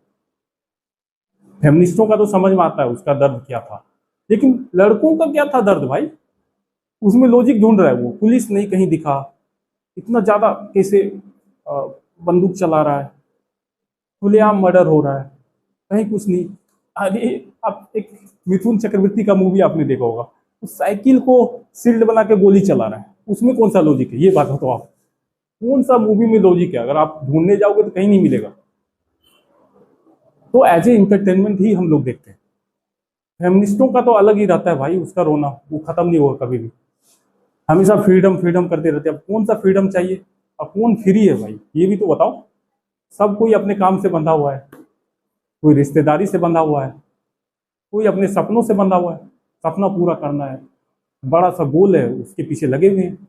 फेमिनिस्टों का तो समझ में आता है उसका दर्द क्या था, लेकिन लड़कों का क्या था दर्द भाई, उसमें लॉजिक ढूंढ रहा है वो। पुलिस नहीं कहीं दिखा, इतना ज्यादा कैसे बंदूक चला रहा है, खुलेआम मर्डर हो रहा है, कहीं कुछ नहीं। अरे आप एक मिथुन चक्रवर्ती का मूवी आपने देखा होगा, उस साइकिल को शील्ड बना के गोली चला रहा है, उसमें कौन सा लॉजिक है ये बात बताओ आप, कौन सा मूवी में लॉजिक है। अगर आप ढूंढने जाओगे तो कहीं नहीं मिलेगा। तो एज ए इंटरटेनमेंट ही हम लोग देखते हैं। फेमिनिस्टों का तो अलग ही रहता है भाई, उसका रोना वो खत्म नहीं होगा कभी भी, हमेशा फ्रीडम फ्रीडम करते रहते हैं। अब कौन सा फ्रीडम चाहिए, अब कौन फ्री है भाई, ये भी तो बताओ। सब कोई अपने काम से बंधा हुआ है, कोई रिश्तेदारी से बंधा हुआ है, कोई अपने सपनों से बंधा हुआ है, सपना पूरा करना है, बड़ा सा गोल है, उसके पीछे लगे हुए हैं।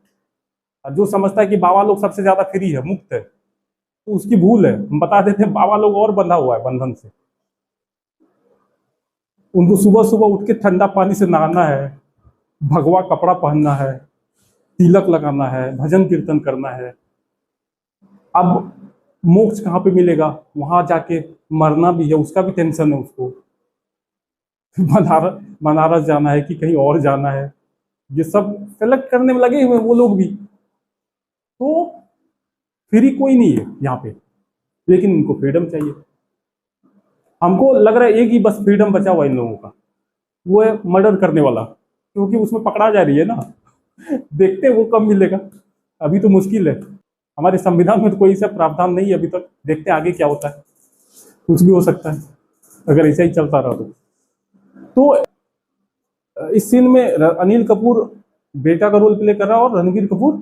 और जो समझता है कि बाबा लोग सबसे ज्यादा फ्री है, मुक्त है, तो उसकी भूल है। हम बता देते हैं बाबा लोग और बंधा हुआ है बंधन से। उनको सुबह सुबह उठ के ठंडा पानी से नहाना है, भगवा कपड़ा पहनना है, तिलक लगाना है, भजन कीर्तन करना है। अब मोक्ष कहाँ पे मिलेगा, वहां जाके मरना भी है, उसका भी टेंशन है उसको। बनारस बनारस जाना है कि कहीं और जाना है, ये सब सेलेक्ट करने में लगे हुए हैं वो लोग भी। तो फ्री कोई नहीं है यहाँ पे, लेकिन इनको फ्रीडम चाहिए। हमको लग रहा है एक ही बस फ्रीडम बचा हुआ इन लोगों का, वो है मर्डर करने वाला, क्योंकि उसमें पकड़ा जा रही है ना। देखते हैं वो कब मिलेगा, अभी तो मुश्किल है। हमारे संविधान में तो कोई ऐसा प्रावधान नहीं है अभी तक, देखते हैं आगे क्या होता है, कुछ भी हो सकता है अगर ऐसा ही चलता रहा तो इस सीन में अनिल कपूर बेटा का रोल प्ले कर रहा है और रणबीर कपूर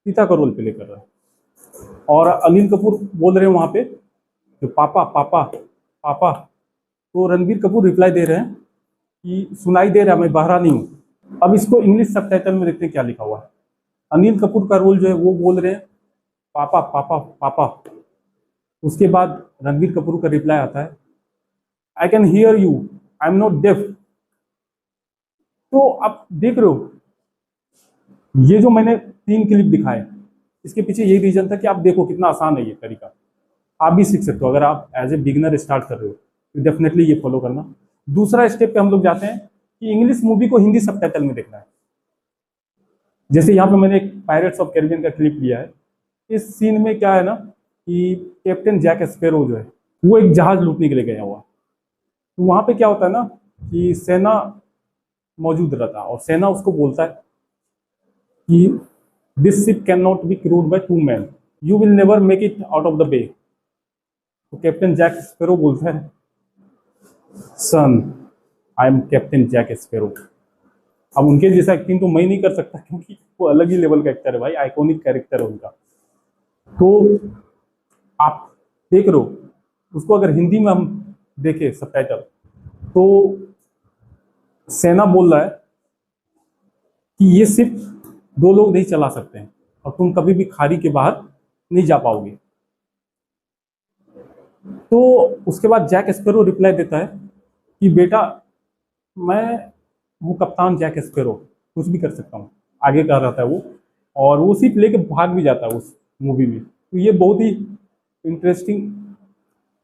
पिता का रोल प्ले कर रहा है। और अनिल कपूर बोल रहे हैं वहां पे तो पापा पापा पापा, तो रणबीर कपूर रिप्लाई दे रहे हैं कि सुनाई दे रहा है, मैं बहरा नहीं हूँ। अब इसको इंग्लिश सबटाइटल में देखते हैं क्या लिखा हुआ है। अनिल कपूर का रोल जो है वो बोल रहे हैं पापा पापा पापा। उसके बाद रणबीर कपूर का रिप्लाई आता है I can hear you, I am not deaf. तो आप देख रहे हो, ये जो मैंने 3 क्लिप दिखाए, इसके पीछे यही रीजन था कि आप देखो कितना आसान है ये तरीका, आप भी सीख सकते हो। अगर आप एज ए बिगिनर स्टार्ट कर रहे हो तो डेफिनेटली ये फॉलो करना। दूसरा स्टेप पे हम लोग जाते हैं कि इंग्लिश मूवी को हिंदी सबटाइटल में देखना है। जैसे यहाँ पे मैंने एक पायरेट्स ऑफ कैरिबियन का क्लिप लिया है। इस सीन में क्या है ना कि कैप्टन जैक स्पैरो जो है वो एक जहाज लूटने के लिए गया हुआ। तो वहां पे क्या होता है ना कि सेना मौजूद रहता है और सेना उसको बोलता है कि this ship can not be crewed by 2 men, you will never make it out of the bay. तो कैप्टन जैक स्पैरो बोलता है son I am captain Jack Sparrow. अब उनके जैसा एक्टिंग तो मैं नहीं कर सकता क्योंकि वो अलग ही लेवल का एक्टर है भाई, आइकॉनिक कैरेक्टर है उनका। तो आप देख रहे हो, उसको अगर हिंदी में हम देखें सबटाइटल तो सेना बोल रहा है कि ये सिर्फ 2 लोग नहीं चला सकते हैं और तुम कभी भी खाड़ी के बाहर नहीं जा पाओगे। तो उसके बाद जैक स्पैरो रिप्लाई देता है कि बेटा मैं वो कप्तान जैक स्पैरो, कुछ भी कर सकता हूँ, आगे का रहता है वो। और वो सिर्फ लेके भाग भी जाता है उस मूवी में। तो ये बहुत ही इंटरेस्टिंग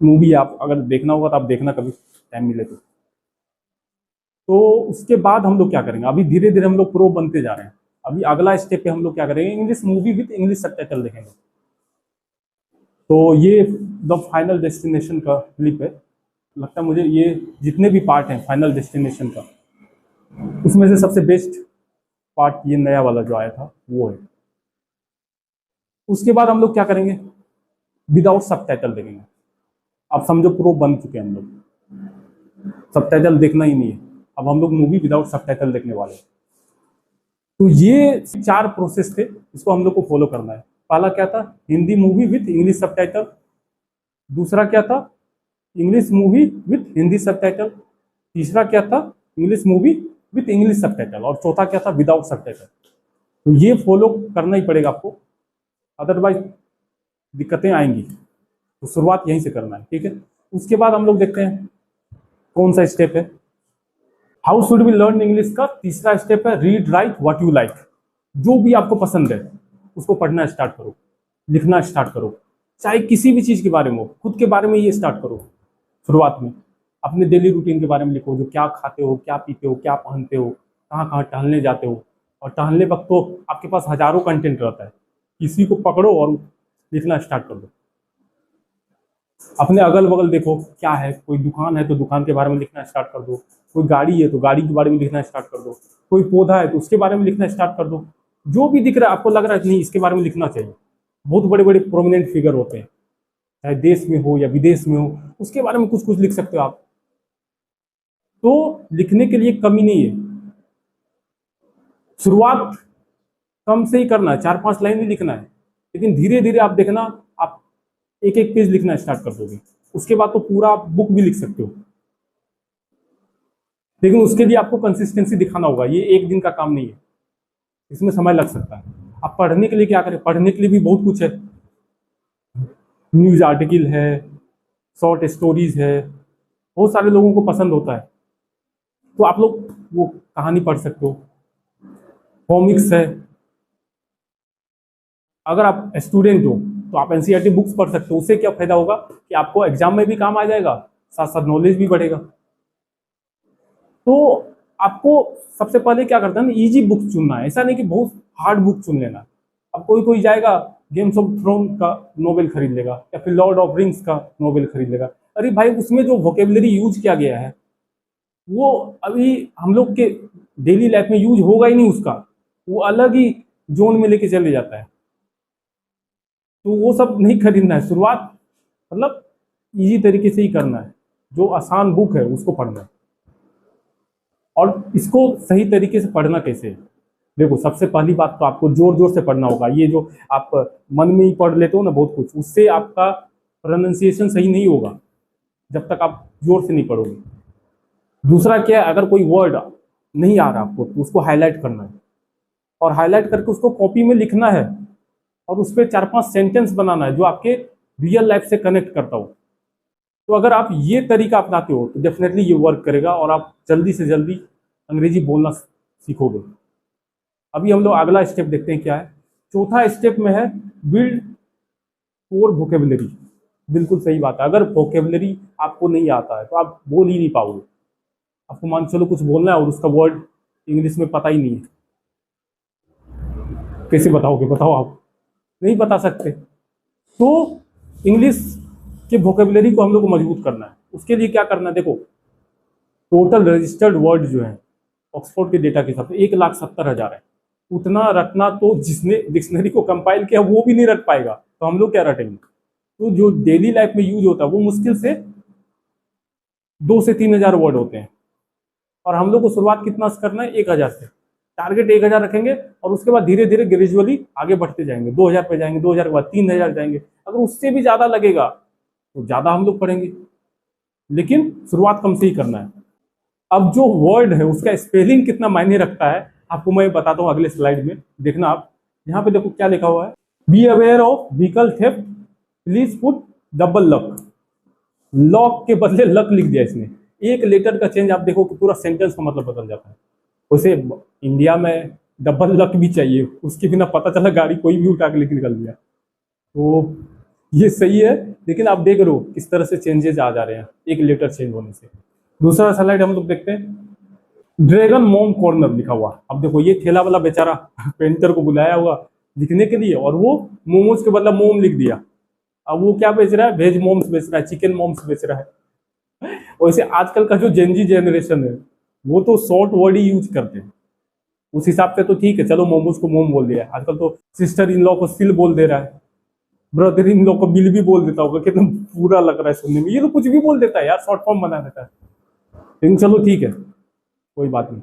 मूवी है, आप अगर देखना होगा तो आप देखना कभी टाइम मिले तो उसके बाद हम लोग क्या करेंगे, अभी धीरे धीरे हम लोग प्रो बनते जा रहे हैं। अभी अगला स्टेप पे हम लोग क्या करेंगे, English movie with English subtitle देखेंगे। तो ये द फाइनल डेस्टिनेशन का क्लिप है। लगता है मुझे ये जितने भी पार्ट हैं फाइनल डेस्टिनेशन का, उसमें से सबसे बेस्ट पार्ट ये नया वाला जो आया था वो है। उसके बाद हम लोग क्या करेंगे, विदाउट सबटाइटल देखेंगे। अब समझो प्रो बन चुके हैं हम लोग, सबटाइटल देखना ही नहीं है, अब हम लोग मूवी विदाउट सबटाइटल देखने वाले हैं। तो ये 4 प्रोसेस थे, इसको हम लोग को फॉलो करना है। पहला क्या था, Hindi movie with English subtitle. दूसरा क्या था, English movie with Hindi subtitle. तीसरा क्या था, English movie with English subtitle. और चौथा क्या था, विदाउट सबटाइटल। तो ये फॉलो करना ही पड़ेगा आपको, अदरवाइज दिक्कतें आएंगी। तो शुरुआत यहीं से करना है, ठीक है। उसके बाद हम लोग देखते हैं कौन सा स्टेप है, how should we learn English का तीसरा स्टेप है read write what you like. जो भी आपको पसंद है उसको पढ़ना स्टार्ट करो, लिखना स्टार्ट करो, चाहे किसी भी चीज के बारे में हो, खुद के बारे में ये स्टार्ट करो। शुरुआत में अपने डेली रूटीन के बारे में लिखो, जो क्या खाते हो, क्या पीते हो, क्या पहनते हो, कहाँ कहाँ टहलने जाते हो। और टहलने वक्त तो आपके पास हजारों कंटेंट रहता है, किसी को पकड़ो और लिखना स्टार्ट कर दो। अपने अगल बगल देखो क्या है, कोई दुकान है तो दुकान के बारे में लिखना स्टार्ट कर दो, कोई गाड़ी है तो गाड़ी के बारे में लिखना स्टार्ट कर दो, कोई पौधा है तो उसके बारे में लिखना स्टार्ट कर दो। जो भी दिख रहा है आपको लग रहा है नहीं इसके बारे में लिखना चाहिए, बहुत बड़े बड़े प्रोमिनेंट फिगर होते हैं, चाहे देश में हो या विदेश में हो, उसके बारे में कुछ कुछ लिख सकते हो आप। तो लिखने के लिए कमी नहीं है। शुरुआत कम से ही करना है, 4-5 लाइन ही लिखना है, लेकिन धीरे धीरे आप देखना, आप एक एक पेज लिखना स्टार्ट कर दोगे, उसके बाद तो पूरा आप बुक भी लिख सकते हो। लेकिन उसके लिए आपको कंसिस्टेंसी दिखाना होगा, ये एक दिन का काम नहीं है, इसमें समय लग सकता है। आप पढ़ने के लिए क्या करें, पढ़ने के लिए भी बहुत कुछ है, न्यूज आर्टिकल है, शॉर्ट स्टोरीज है, बहुत सारे लोगों को पसंद होता है, तो आप लोग वो कहानी पढ़ सकते हो, कॉमिक्स है। अगर आप स्टूडेंट हो तो आप एनसीईआरटी बुक्स पढ़ सकते हो, उससे क्या फायदा होगा कि आपको एग्जाम में भी काम आ जाएगा, साथ साथ नॉलेज भी बढ़ेगा। तो आपको सबसे पहले क्या करना है ना, इजी बुक चुनना है, ऐसा नहीं कि बहुत हार्ड बुक चुन लेना। अब कोई कोई जाएगा गेम्स ऑफ थ्रोन का नोवेल खरीद लेगा या फिर लॉर्ड ऑफ रिंग्स का नोवेल खरीद लेगा। अरे भाई, उसमें जो वोकेबलरी यूज किया गया है वो अभी हम लोग के डेली लाइफ में यूज होगा ही नहीं उसका, वो अलग ही जोन में लेके चले जाता है। तो वो सब नहीं खरीदना है, शुरुआत मतलब इजी तरीके से ही करना है, जो आसान बुक है उसको पढ़ना है। और इसको सही तरीके से पढ़ना कैसे है, देखो सबसे पहली बात तो आपको जोर जोर से पढ़ना होगा। ये जो आप मन में ही पढ़ लेते हो ना बहुत कुछ, उससे आपका प्रोनाउंसिएशन सही नहीं होगा जब तक आप जोर से नहीं पढ़ोगे। दूसरा क्या है, अगर कोई वर्ड नहीं आ रहा आपको तो उसको हाईलाइट करना है, और हाईलाइट करके उसको कॉपी में लिखना है, और उस पर 4-5 सेंटेंस बनाना है जो आपके रियल लाइफ से कनेक्ट करता हो। तो अगर आप ये तरीका अपनाते हो तो डेफिनेटली ये वर्क करेगा और आप जल्दी से जल्दी अंग्रेजी बोलना सीखोगे। अभी हम लोग अगला स्टेप देखते हैं क्या है। चौथा स्टेप में है बिल्ड कोर वोकेबलरी। बिल्कुल सही बात है, अगर वोकेबलरी आपको नहीं आता है तो आप बोल ही नहीं पाओगे। आपको मान चलो कुछ बोलना है और उसका वर्ड इंग्लिश में पता ही नहीं है, कैसे बताओगे, बताओ आप, नहीं बता सकते। तो इंग्लिश के वोकेबलरी को हम लोग को मजबूत करना है, उसके लिए क्या करना है, देखो टोटल रजिस्टर्ड वर्ड जो है ऑक्सफोर्ड के डेटा के हिसाब से 1,70,000 है। उतना रटना तो जिसने डिक्शनरी को कंपाइल किया वो भी नहीं रट पाएगा, तो हम लोग क्या रटेंगे। तो जो डेली लाइफ में यूज होता है वो मुश्किल से 2 से 3 हजार वर्ड होते हैं, और हम लोग को शुरुआत कितना से करना है, 1,000 से। टारगेट 1,000 रखेंगे और उसके बाद धीरे धीरे ग्रेजुअली आगे बढ़ते जाएंगे, 2,000 पे जाएंगे, 2,000 के बाद 3,000 जाएंगे। अगर उससे भी ज्यादा लगेगा तो ज्यादा हम लोग पढ़ेंगे, लेकिन शुरुआत कम से ही करना है। अब जो वर्ड है उसका स्पेलिंग कितना मायने रखता है आपको मैं बताता हूँ अगले स्लाइड में, देखना आप। यहाँ पे देखो क्या लिखा हुआ है, be aware of vehicle theft, please put double luck. Lock के बदले लक लिख दिया इसने, एक लेटर का चेंज आप देखो कि पूरा सेंटेंस का मतलब बदल जाता है। वैसे इंडिया में डबल लक भी चाहिए, उसके बिना पता चला गाड़ी कोई भी उठा के लेके निकल गया। तो ये सही है, लेकिन आप देख रहे हो किस तरह से चेंजेस आ जा रहे हैं एक लेटर चेंज होने से। दूसरा स्लाइड हम लोग देखते हैं, ड्रैगन मोम कॉर्नर लिखा हुआ। अब देखो ये ठेला वाला बेचारा पेंटर को बुलाया हुआ लिखने के लिए, और वो मोमोज के बदला मोम लिख दिया। अब वो क्या बेच रहा है, वेज मोम्स बेच रहा है, चिकन मोम्स बेच रहा है। वैसे आजकल का जो जेनजी जनरेशन है वो तो शॉर्ट वर्ड ही यूज करते हैं, उस हिसाब से तो ठीक है, चलो मोमोज को मोम बोल दिया। आजकल तो सिस्टर इन लॉ को सिल बोल दे रहा है, ब्रदर इन लॉ को बिल भी बोल देता होगा, कितना पूरा लग रहा है सुनने में। ये तो कुछ भी बोल देता है यार, शॉर्ट फॉर्म बना देता है। लेकिन चलो ठीक है, कोई बात नहीं,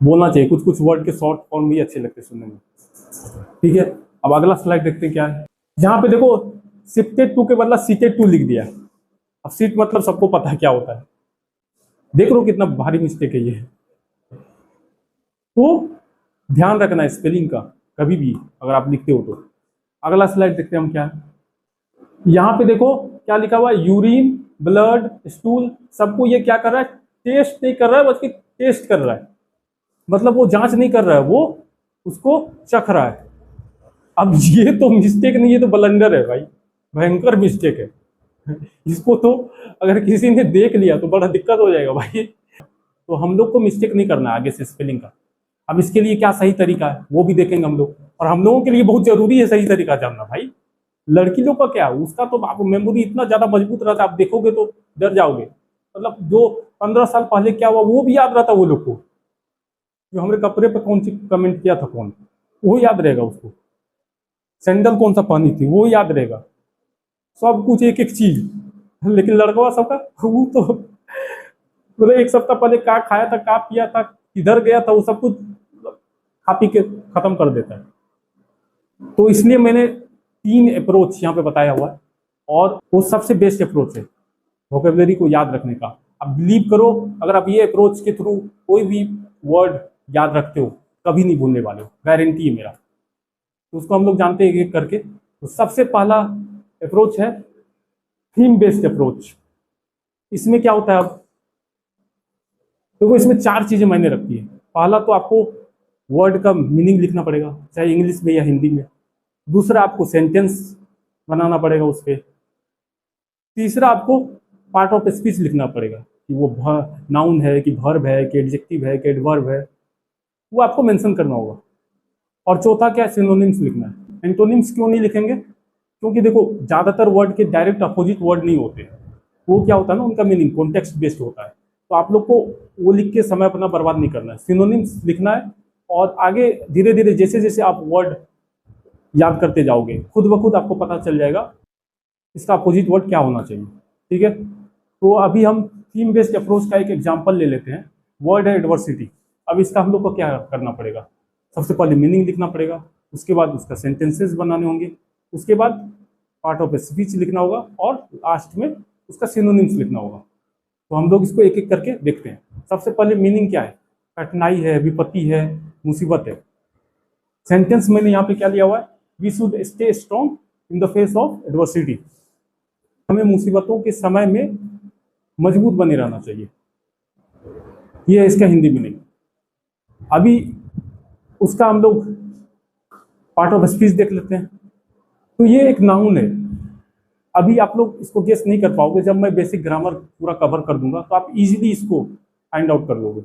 बोलना चाहिए, कुछ कुछ वर्ड के शॉर्ट फॉर्म भी अच्छे लगते हैं सुनने में। ठीक है, अब अगला स्लाइड देखते हैं क्या है। यहाँ पे देखो शिफ्टेड टू के बदला सीटेड टू लिख दिया। अब सीट मतलब सबको पता है क्या होता है, देख लो कितना भारी मिस्टेक है ये। तो ध्यान रखना है स्पेलिंग का कभी भी अगर आप लिखते हो तो। अगला स्लाइड देखते हैं हम क्या है। यहाँ पे देखो क्या लिखा हुआ है, यूरिन, ब्लड, स्टूल, सबको ये क्या कर रहा है, टेस्ट नहीं कर रहा है बल्कि टेस्ट कर रहा है। मतलब वो जांच नहीं कर रहा है, वो उसको चख रहा है। अब ये तो मिस्टेक नहीं, ये तो ब्लंडर है भाई, भयंकर मिस्टेक है। इसको तो अगर किसी ने देख लिया तो बड़ा दिक्कत हो जाएगा भाई। तो हम लोग को मिस्टेक नहीं करना आगे से स्पेलिंग का। अब इसके लिए क्या सही तरीका है वो भी देखेंगे हम लोग, और हम लोगों के लिए बहुत जरूरी है सही तरीका जानना भाई। लड़की लोग का क्या, उसका तो आप मेमोरी इतना ज्यादा मजबूत रहता है, आप देखोगे तो डर जाओगे। मतलब जो 15 साल पहले क्या हुआ वो भी याद रहता है वो लोग को, जो हमारे कपड़े पे कौन सी कमेंट किया था कौन, वो याद रहेगा उसको, सैंडल कौन सा पहनी थी वो याद रहेगा। सब कुछ एक एक चीज, लेकिन लड़कवा सबका वो तो मतलब एक सप्ताह पहले क्या खाया था, क्या पिया था, किधर गया था, वो सब कुछ खा पी के खत्म कर देता है। तो इसलिए मैंने 3 अप्रोच यहाँ पे बताया हुआ है, और वो सबसे बेस्ट अप्रोच है वोकेबलरी को याद रखने का। आप बिलीव करो, अगर आप ये अप्रोच के थ्रू कोई भी वर्ड याद रखते हो, कभी नहीं भूलने वाले हो, गारंटी है मेरा। तो उसको हम लोग जानते हैं एक एक करके। तो सबसे पहला अप्रोच है थीम बेस्ड अप्रोच। इसमें क्या होता है, अब देखो इसमें 4 चीजें मायने रखती है। पहला तो आपको वर्ड का मीनिंग लिखना पड़ेगा, चाहे इंग्लिश में या हिंदी में। दूसरा आपको सेंटेंस बनाना पड़ेगा उस पर। तीसरा आपको पार्ट ऑफ स्पीच लिखना पड़ेगा कि वो नाउन है कि वर्ब है कि एडजेक्टिव है कि एडवर्ब है, वो आपको मेंशन करना होगा। और चौथा क्या है, सिनोनिम्स लिखना है। एंटोनिम्स क्यों नहीं लिखेंगे, क्योंकि देखो ज्यादातर वर्ड के डायरेक्ट अपोजिट वर्ड नहीं होते, वो क्या होता है ना, उनका मीनिंग कॉन्टेक्स्ट बेस्ड होता है। तो आप लोग को वो लिख के समय अपना बर्बाद नहीं करना है, सिनोनिम्स लिखना है। और आगे धीरे धीरे जैसे जैसे आप वर्ड याद करते जाओगे, खुद ब खुद आपको पता चल जाएगा इसका अपोजिट वर्ड क्या होना चाहिए। ठीक है, तो अभी हम थीम बेस्ड अप्रोच का एक एग्जांपल ले लेते हैं। वर्ड है एडवर्सिटी। अब इसका हम लोग को क्या करना पड़ेगा, सबसे पहले मीनिंग लिखना पड़ेगा, उसके बाद उसका सेंटेंसेस बनाने होंगे, उसके बाद पार्ट ऑफ स्पीच लिखना होगा, और लास्ट में उसका सिनोनिम्स लिखना होगा। तो हम लोग इसको एक एक करके देखते हैं। सबसे पहले मीनिंग क्या है, कठिनाई है, विपत्ति है, मुसीबत है। सेंटेंस मैंने यहाँ पे क्या लिया हुआ है, we should stay strong in the face of adversity. हमें मुसीबतों के समय में मजबूत बने रहना चाहिए, ये है इसका हिंदी मीनिंग। अभी उसका हम लोग पार्ट ऑफ स्पीच देख लेते हैं। तो ये एक नाउन है। अभी आप लोग इसको गेस नहीं कर पाओगे, जब मैं बेसिक ग्रामर पूरा कवर कर दूंगा तो आप इजीली इसको फाइंड आउट कर लोगे।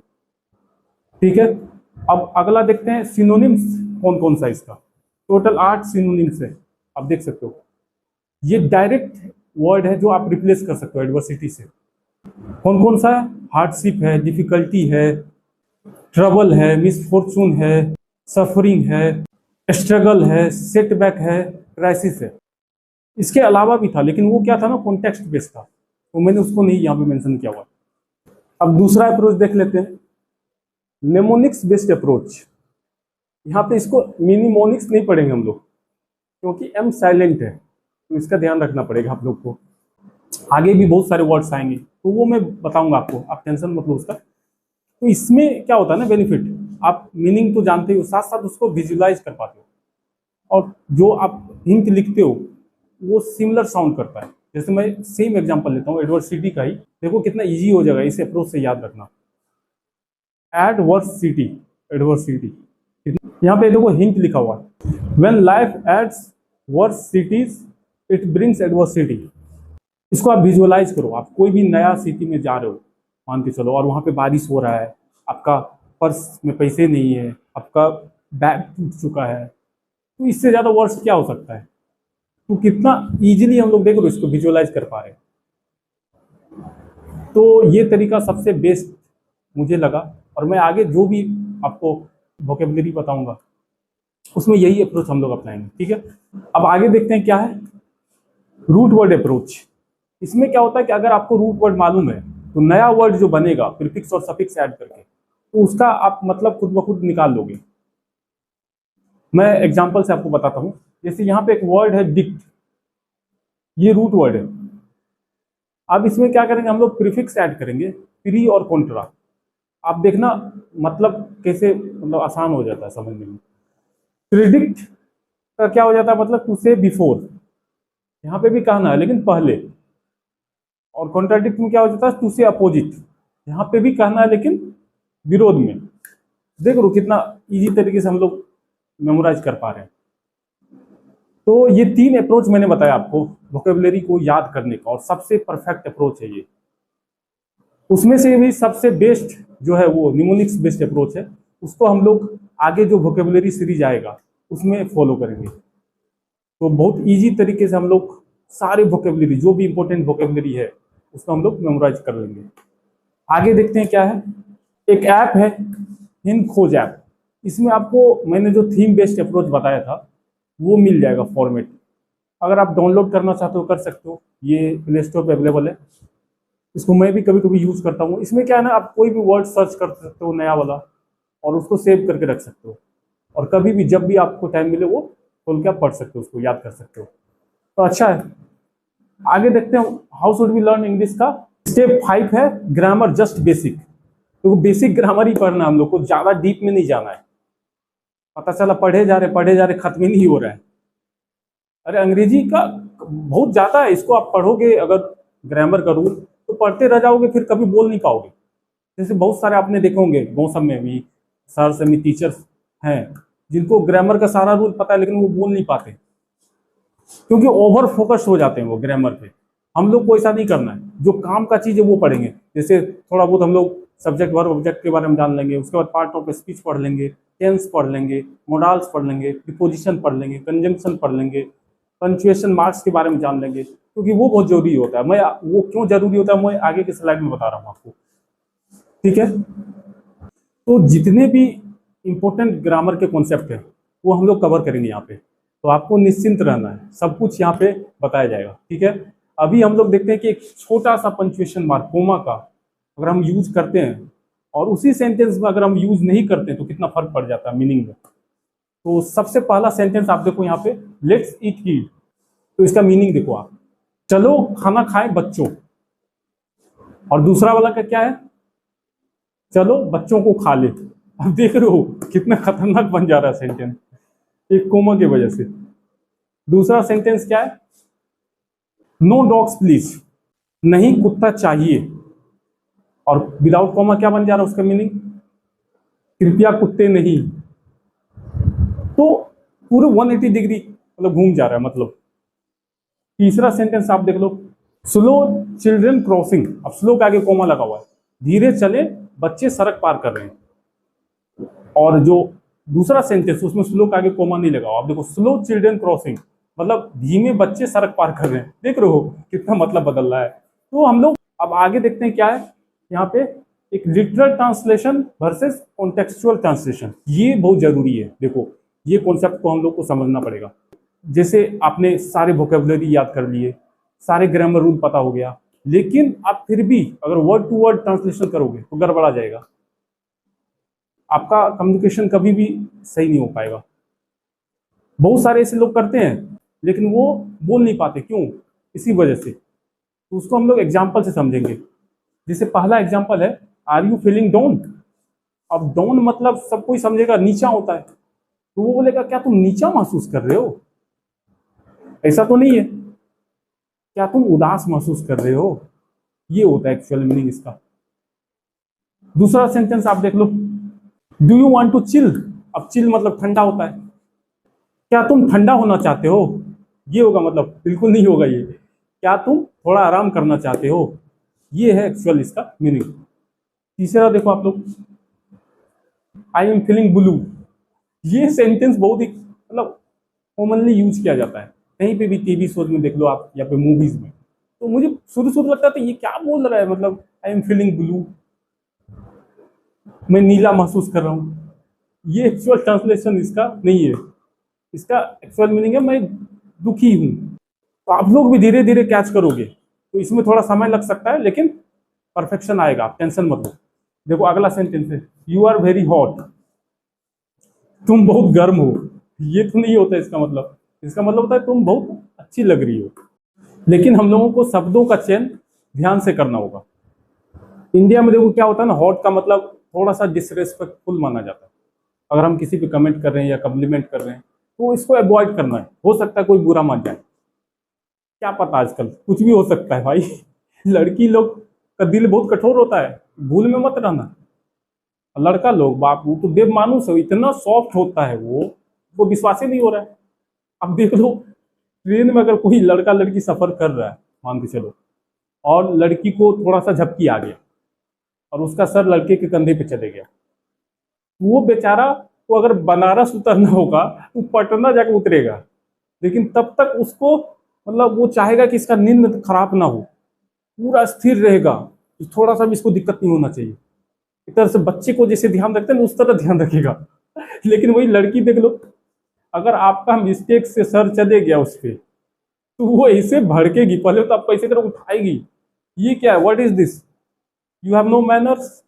ठीक है, अब अगला देखते हैं सिनोनिम्स कौन कौन सा इसका। टोटल 8 सिनोनिम्स है, आप देख सकते हो। ये डायरेक्ट वर्ड है जो आप रिप्लेस कर सकते हो एडवर्सिटी से। कौन कौन सा है, हार्डशिप है, डिफिकल्टी है, ट्रबल है, मिसफॉर्चून है, सफरिंग है, स्ट्रगल है, सेटबैक है, क्राइसिस है। इसके अलावा भी था, लेकिन वो क्या था ना, कॉन्टेक्स्ट बेस्ड था, तो मैंने उसको नहीं यहाँ पे मेंशन किया हुआ। अब दूसरा अप्रोच देख लेते हैं, नेमोनिक्स बेस्ड अप्रोच। यहाँ पे इसको मिनिमोनिक्स नहीं पढ़ेंगे हम लोग, क्योंकि एम साइलेंट है, तो इसका ध्यान रखना पड़ेगा आप लोग को। आगे भी बहुत सारे वर्ड्स आएंगे, तो वो मैं बताऊंगा आपको, आप टेंशन मत लो उसका। तो इसमें क्या होता है ना बेनिफिट, आप मीनिंग तो जानते हो, साथ साथ उसको विजुलाइज कर पाते हो, और जो आप हिंट लिखते हो वो सिमिलर साउंड करता है। जैसे मैं सेम एग्जांपल लेता हूँ एडवर्सिटी का ही, देखो कितना इजी हो जाएगा इस अप्रोच से याद रखना। एडवर्सिटी, एडवर्सिटी, यहाँ पे देखो हिंट लिखा हुआ है, when life adds versities it brings adversity. इसको आप विजुअलाइज करो। आप कोई भी नया सिटी में जा रहे हो, मान के चलो, और वहाँ पे बारिश हो रहा है, आपका पर्स में पैसे नहीं है, आपका बैग टूट चुका है, तो इससे ज़्यादा वर्स्ट क्या हो सकता है। तो कितना इजीली हम लोग देखो इसको विजुअलाइज कर पा रहे हैं। तो ये तरीका सबसे बेस्ट मुझे लगा, और मैं आगे जो भी आपको वोकेबलरी बताऊंगा उसमें यही अप्रोच हम लोग अपनाएंगे। ठीक है, अब आगे देखते हैं क्या है रूट वर्ड अप्रोच। इसमें क्या होता है कि अगर आपको रूट वर्ड मालूम है तो नया वर्ड जो बनेगा प्रीफिक्स और सफिक्स ऐड करके, तो उसका आप मतलब खुद ब खुद निकाल लोगे। मैं एग्जांपल से आपको बताता हूँ। जैसे यहाँ पे एक वर्ड है डिक्ट, ये रूट वर्ड है। अब इसमें क्या करेंगे हम लोग, प्रीफिक्स ऐड करेंगे, प्री और कॉन्ट्रा। आप देखना मतलब कैसे, मतलब आसान हो जाता है समझने में। प्रिडिक्ट का क्या हो जाता है, मतलब टू से बिफोर, यहाँ पे भी कहना है लेकिन पहले। और कॉन्ट्राडिक्ट में क्या हो जाता है, टू से अपोजिट, यहाँ पे भी कहना है लेकिन विरोध में। देख लो कितना इजी तरीके से हम लोग मेमोराइज कर पा रहे हैं। तो ये 3 अप्रोच मैंने बताया आपको वोकेबलरी को याद करने का, और सबसे परफेक्ट अप्रोच है ये। उसमें से भी सबसे बेस्ट जो है वो निमोनिक्स बेस्ड अप्रोच है। उसको हम लोग आगे जो वोकेबलरी सीरीज आएगा उसमें फॉलो करेंगे। तो बहुत इजी तरीके से हम लोग सारे वोकेबलरी, जो भी इंपॉर्टेंट वोकेबलरी है उसको हम लोग मेमोराइज कर लेंगे। आगे देखते हैं क्या है। एक ऐप है हिंद खोज ऐप। इसमें आपको मैंने जो थीम बेस्ड अप्रोच बताया था वो मिल जाएगा फॉर्मेट। अगर आप डाउनलोड करना चाहते हो कर सकते हो, ये प्ले स्टोर पे अवेलेबल है। इसको मैं भी कभी कभी यूज़ करता हूँ। इसमें क्या है ना, आप कोई भी वर्ड सर्च कर सकते हो नया वाला, और उसको सेव करके रख सकते हो, और कभी भी जब भी आपको टाइम मिले वो खोल के आप पढ़ सकते हो, उसको याद कर सकते हो। तो अच्छा है। आगे देखते हैं how should we learn English का। स्टेप 5 है ग्रामर जस्ट बेसिक। तो बेसिक ग्रामर ही पढ़ना है हम लोग को, ज़्यादा डीप में नहीं जाना है। पता चला पढ़े जा रहे खत्म ही नहीं हो रहा है। अरे अंग्रेजी का बहुत ज़्यादा है, इसको आप पढ़ोगे अगर ग्रामर का रूल, तो पढ़ते रह जाओगे, फिर कभी बोल नहीं पाओगे। जैसे बहुत सारे आपने देखे होंगे गाँव सब में भी, सर से में टीचर्स हैं जिनको ग्रामर का सारा रूल पता है, लेकिन वो बोल नहीं पाते क्योंकि ओवर फोकस हो जाते हैं वो ग्रामर पे। हम लोग को ऐसा नहीं करना है, जो काम का चीज़ है वो पढ़ेंगे। जैसे थोड़ा बहुत हम लोग सब्जेक्ट वर्ब ऑब्जेक्ट के बारे में जान लेंगे, उसके बाद पार्ट ऑफ स्पीच पढ़ लेंगे, टेंस पढ़ लेंगे, मोडाल्स पढ़ लेंगे, प्रीपोजिशन पढ़ लेंगे, कंजंक्शन पढ़ लेंगे, पंक्चुएशन मार्क्स के बारे में जान लेंगे, क्योंकि वो बहुत जरूरी होता है। मैं वो क्यों जरूरी होता है मैं आगे के स्लाइड में बता रहा हूँ आपको, ठीक है। तो जितने भी इंपॉर्टेंट ग्रामर के कॉन्सेप्ट हैं वो हम लोग कवर करेंगे यहाँ पे, तो आपको निश्चिंत रहना है, सब कुछ यहाँ पे बताया जाएगा, ठीक है। अभी हम लोग देखते हैं कि एक छोटा सा पंक्चुएशन मार्क कोमा का अगर हम यूज करते हैं और उसी सेंटेंस में अगर हम यूज नहीं करते हैं तो कितना फर्क पड़ जाता है मीनिंग में। तो सबसे पहला सेंटेंस आप देखो यहाँ पे, लेट्स ईट किड। तो इसका मीनिंग देखो आप, चलो खाना खाएं बच्चों। और दूसरा वाला का क्या है, चलो बच्चों को खा ले। अब देख रहे हो कितना खतरनाक बन जा रहा है सेंटेंस एक कोमा की वजह से। दूसरा सेंटेंस क्या है, नो डॉग्स प्लीज, नहीं कुत्ता चाहिए। और विदाउट कोमा क्या बन जा रहा है उसका मीनिंग, कृपया कुत्ते नहीं। तो पूरे 180 डिग्री मतलब घूम जा रहा है मतलब। तीसरा सेंटेंस आप देख लो, स्लो चिल्ड्रन क्रॉसिंग। अब स्लो के आगे कोमा लगा हुआ है, धीरे चले बच्चे सड़क पार कर रहे हैं। और जो दूसरा सेंटेंस उसमें स्लो के आगे कोमा नहीं लगा हुआ, आप देखो स्लो चिल्ड्रन क्रॉसिंग मतलब धीमे बच्चे सड़क पार कर रहे हैं। देख रहे हो कितना मतलब बदल रहा है। तो हम लोग अब आगे देखते हैं क्या है यहाँ पे, एक literal translation versus contextual translation. ये बहुत जरूरी है। देखो ये कॉन्सेप्ट को हम लोग को समझना पड़ेगा। जैसे आपने सारे वोकेबुलरी याद कर लिए, सारे ग्रामर रूल पता हो गया, लेकिन आप फिर भी अगर वर्ड टू वर्ड ट्रांसलेशन करोगे तो गड़बड़ा जाएगा, आपका कम्युनिकेशन कभी भी सही नहीं हो पाएगा। बहुत सारे ऐसे लोग करते हैं लेकिन वो बोल नहीं पाते, क्यों, इसी वजह से। तो उसको हम लोग एग्जाम्पल से समझेंगे। जैसे पहला एग्जाम्पल है, आर यू फीलिंग डाउन। अब डाउन मतलब सब कोई समझेगा नीचा होता है, तो वो बोलेगा क्या तुम नीचा महसूस कर रहे हो, ऐसा तो नहीं है, क्या तुम उदास महसूस कर रहे हो, ये होता है एक्चुअल मीनिंग इसका। दूसरा सेंटेंस आप देख लो, do you want to chill. अब चिल मतलब ठंडा होता है, क्या तुम ठंडा होना चाहते हो, ये होगा मतलब, बिल्कुल नहीं होगा ये, क्या तुम थोड़ा आराम करना चाहते हो, ये है एक्चुअल इसका मीनिंग। तीसरा देखो आप लोग, आई एम फीलिंग ब्लू। ये सेंटेंस बहुत ही मतलब कॉमनली यूज किया जाता है, कहीं पे भी टीवी शोज में देख लो आप या फिर मूवीज में। तो मुझे शुरू शुरू लगता था ये क्या बोल रहा है, मतलब आई एम फीलिंग ब्लू, मैं नीला महसूस कर रहा हूँ। ये एक्चुअल ट्रांसलेशन इसका नहीं है, इसका एक्चुअल मीनिंग है मैं दुखी हूँ। तो आप लोग भी धीरे धीरे कैच करोगे, तो इसमें थोड़ा समय लग सकता है लेकिन परफेक्शन आएगा, आप टेंशन मत लो। देखो अगला सेंटेंस है, यू आर वेरी हॉट। तुम बहुत गर्म हो, ये तो नहीं होता इसका मतलब। इसका मतलब होता है तुम बहुत अच्छी लग रही हो। लेकिन हम लोगों को शब्दों का चयन ध्यान से करना होगा। इंडिया में देखो क्या होता है ना, हॉट का मतलब थोड़ा सा डिसरेस्पेक्टफुल माना जाता है। अगर हम किसी पे कमेंट कर रहे हैं या कम्प्लीमेंट कर रहे हैं तो इसको अवॉइड करना है। हो सकता है कोई बुरा मान जाए, क्या पता, आजकल कुछ भी हो सकता है भाई। लड़की लोग का दिल बहुत कठोर होता है, भूल में मत रहना। लड़का लोग बाप वो तो देव मानुस है, इतना सॉफ्ट होता है वो विश्वास ही नहीं हो रहा है। अब देख लो ट्रेन में अगर कोई लड़का लड़की सफर कर रहा है मान के चलो, और लड़की को थोड़ा सा झपकी आ गया और उसका सर लड़के के कंधे पे चले गया, वो बेचारा को अगर बनारस उतरना होगा तो पटना जाके उतरेगा, लेकिन तब तक उसको मतलब वो चाहेगा कि इसका नींद खराब ना हो, पूरा स्थिर रहेगा, थोड़ा सा भी इसको दिक्कत नहीं होना चाहिए। एक तरह से बच्चे को जैसे ध्यान रखते हैं ना उस तरह ध्यान रखेगा। लेकिन वही लड़की देख लो, अगर आपका मिस्टेक से सर चले गया उस पर तो वो ऐसे भड़केगी, पहले तो आप पैसे तरफ उठाएगी, ये क्या है, what is this, you have no manners,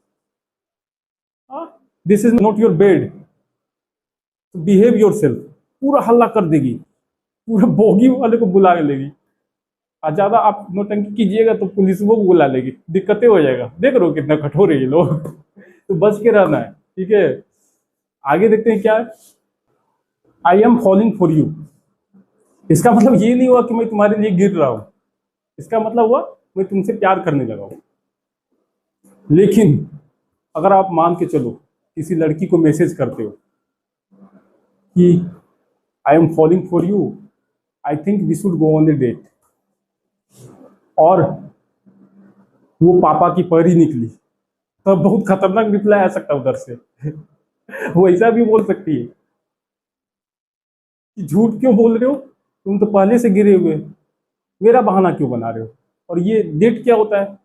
this is not your bed, behave yourself, पूरा हल्ला कर देगी, पूरा बोगी वाले को बुलाने लेगी। और ज्यादा आप नौटंकी कीजिएगा तो पुलिस वो बुला लेगी, दिक्कतें हो जाएगा। देख रहे हो कितना कठोर है ये लोग। तो बच के रहना है, ठीक है। आगे देखते हैं क्या है। आई एम फॉलिंग फॉर यू, इसका मतलब ये नहीं हुआ कि मैं तुम्हारे लिए गिर रहा हूं, इसका मतलब हुआ मैं तुमसे प्यार करने लगा हूं। लेकिन अगर आप मान के चलो किसी लड़की को मैसेज करते हो कि I am falling for you, I think we should go on the date, और वो पापा की परी निकली, तब बहुत खतरनाक रिप्लाई आ सकता है उधर से। वो ऐसा भी बोल सकती है कि झूठ क्यों बोल रहे हो, तुम तो पहले से गिरे हुए, मेरा बहाना क्यों बना रहे हो। और ये डेट क्या होता है,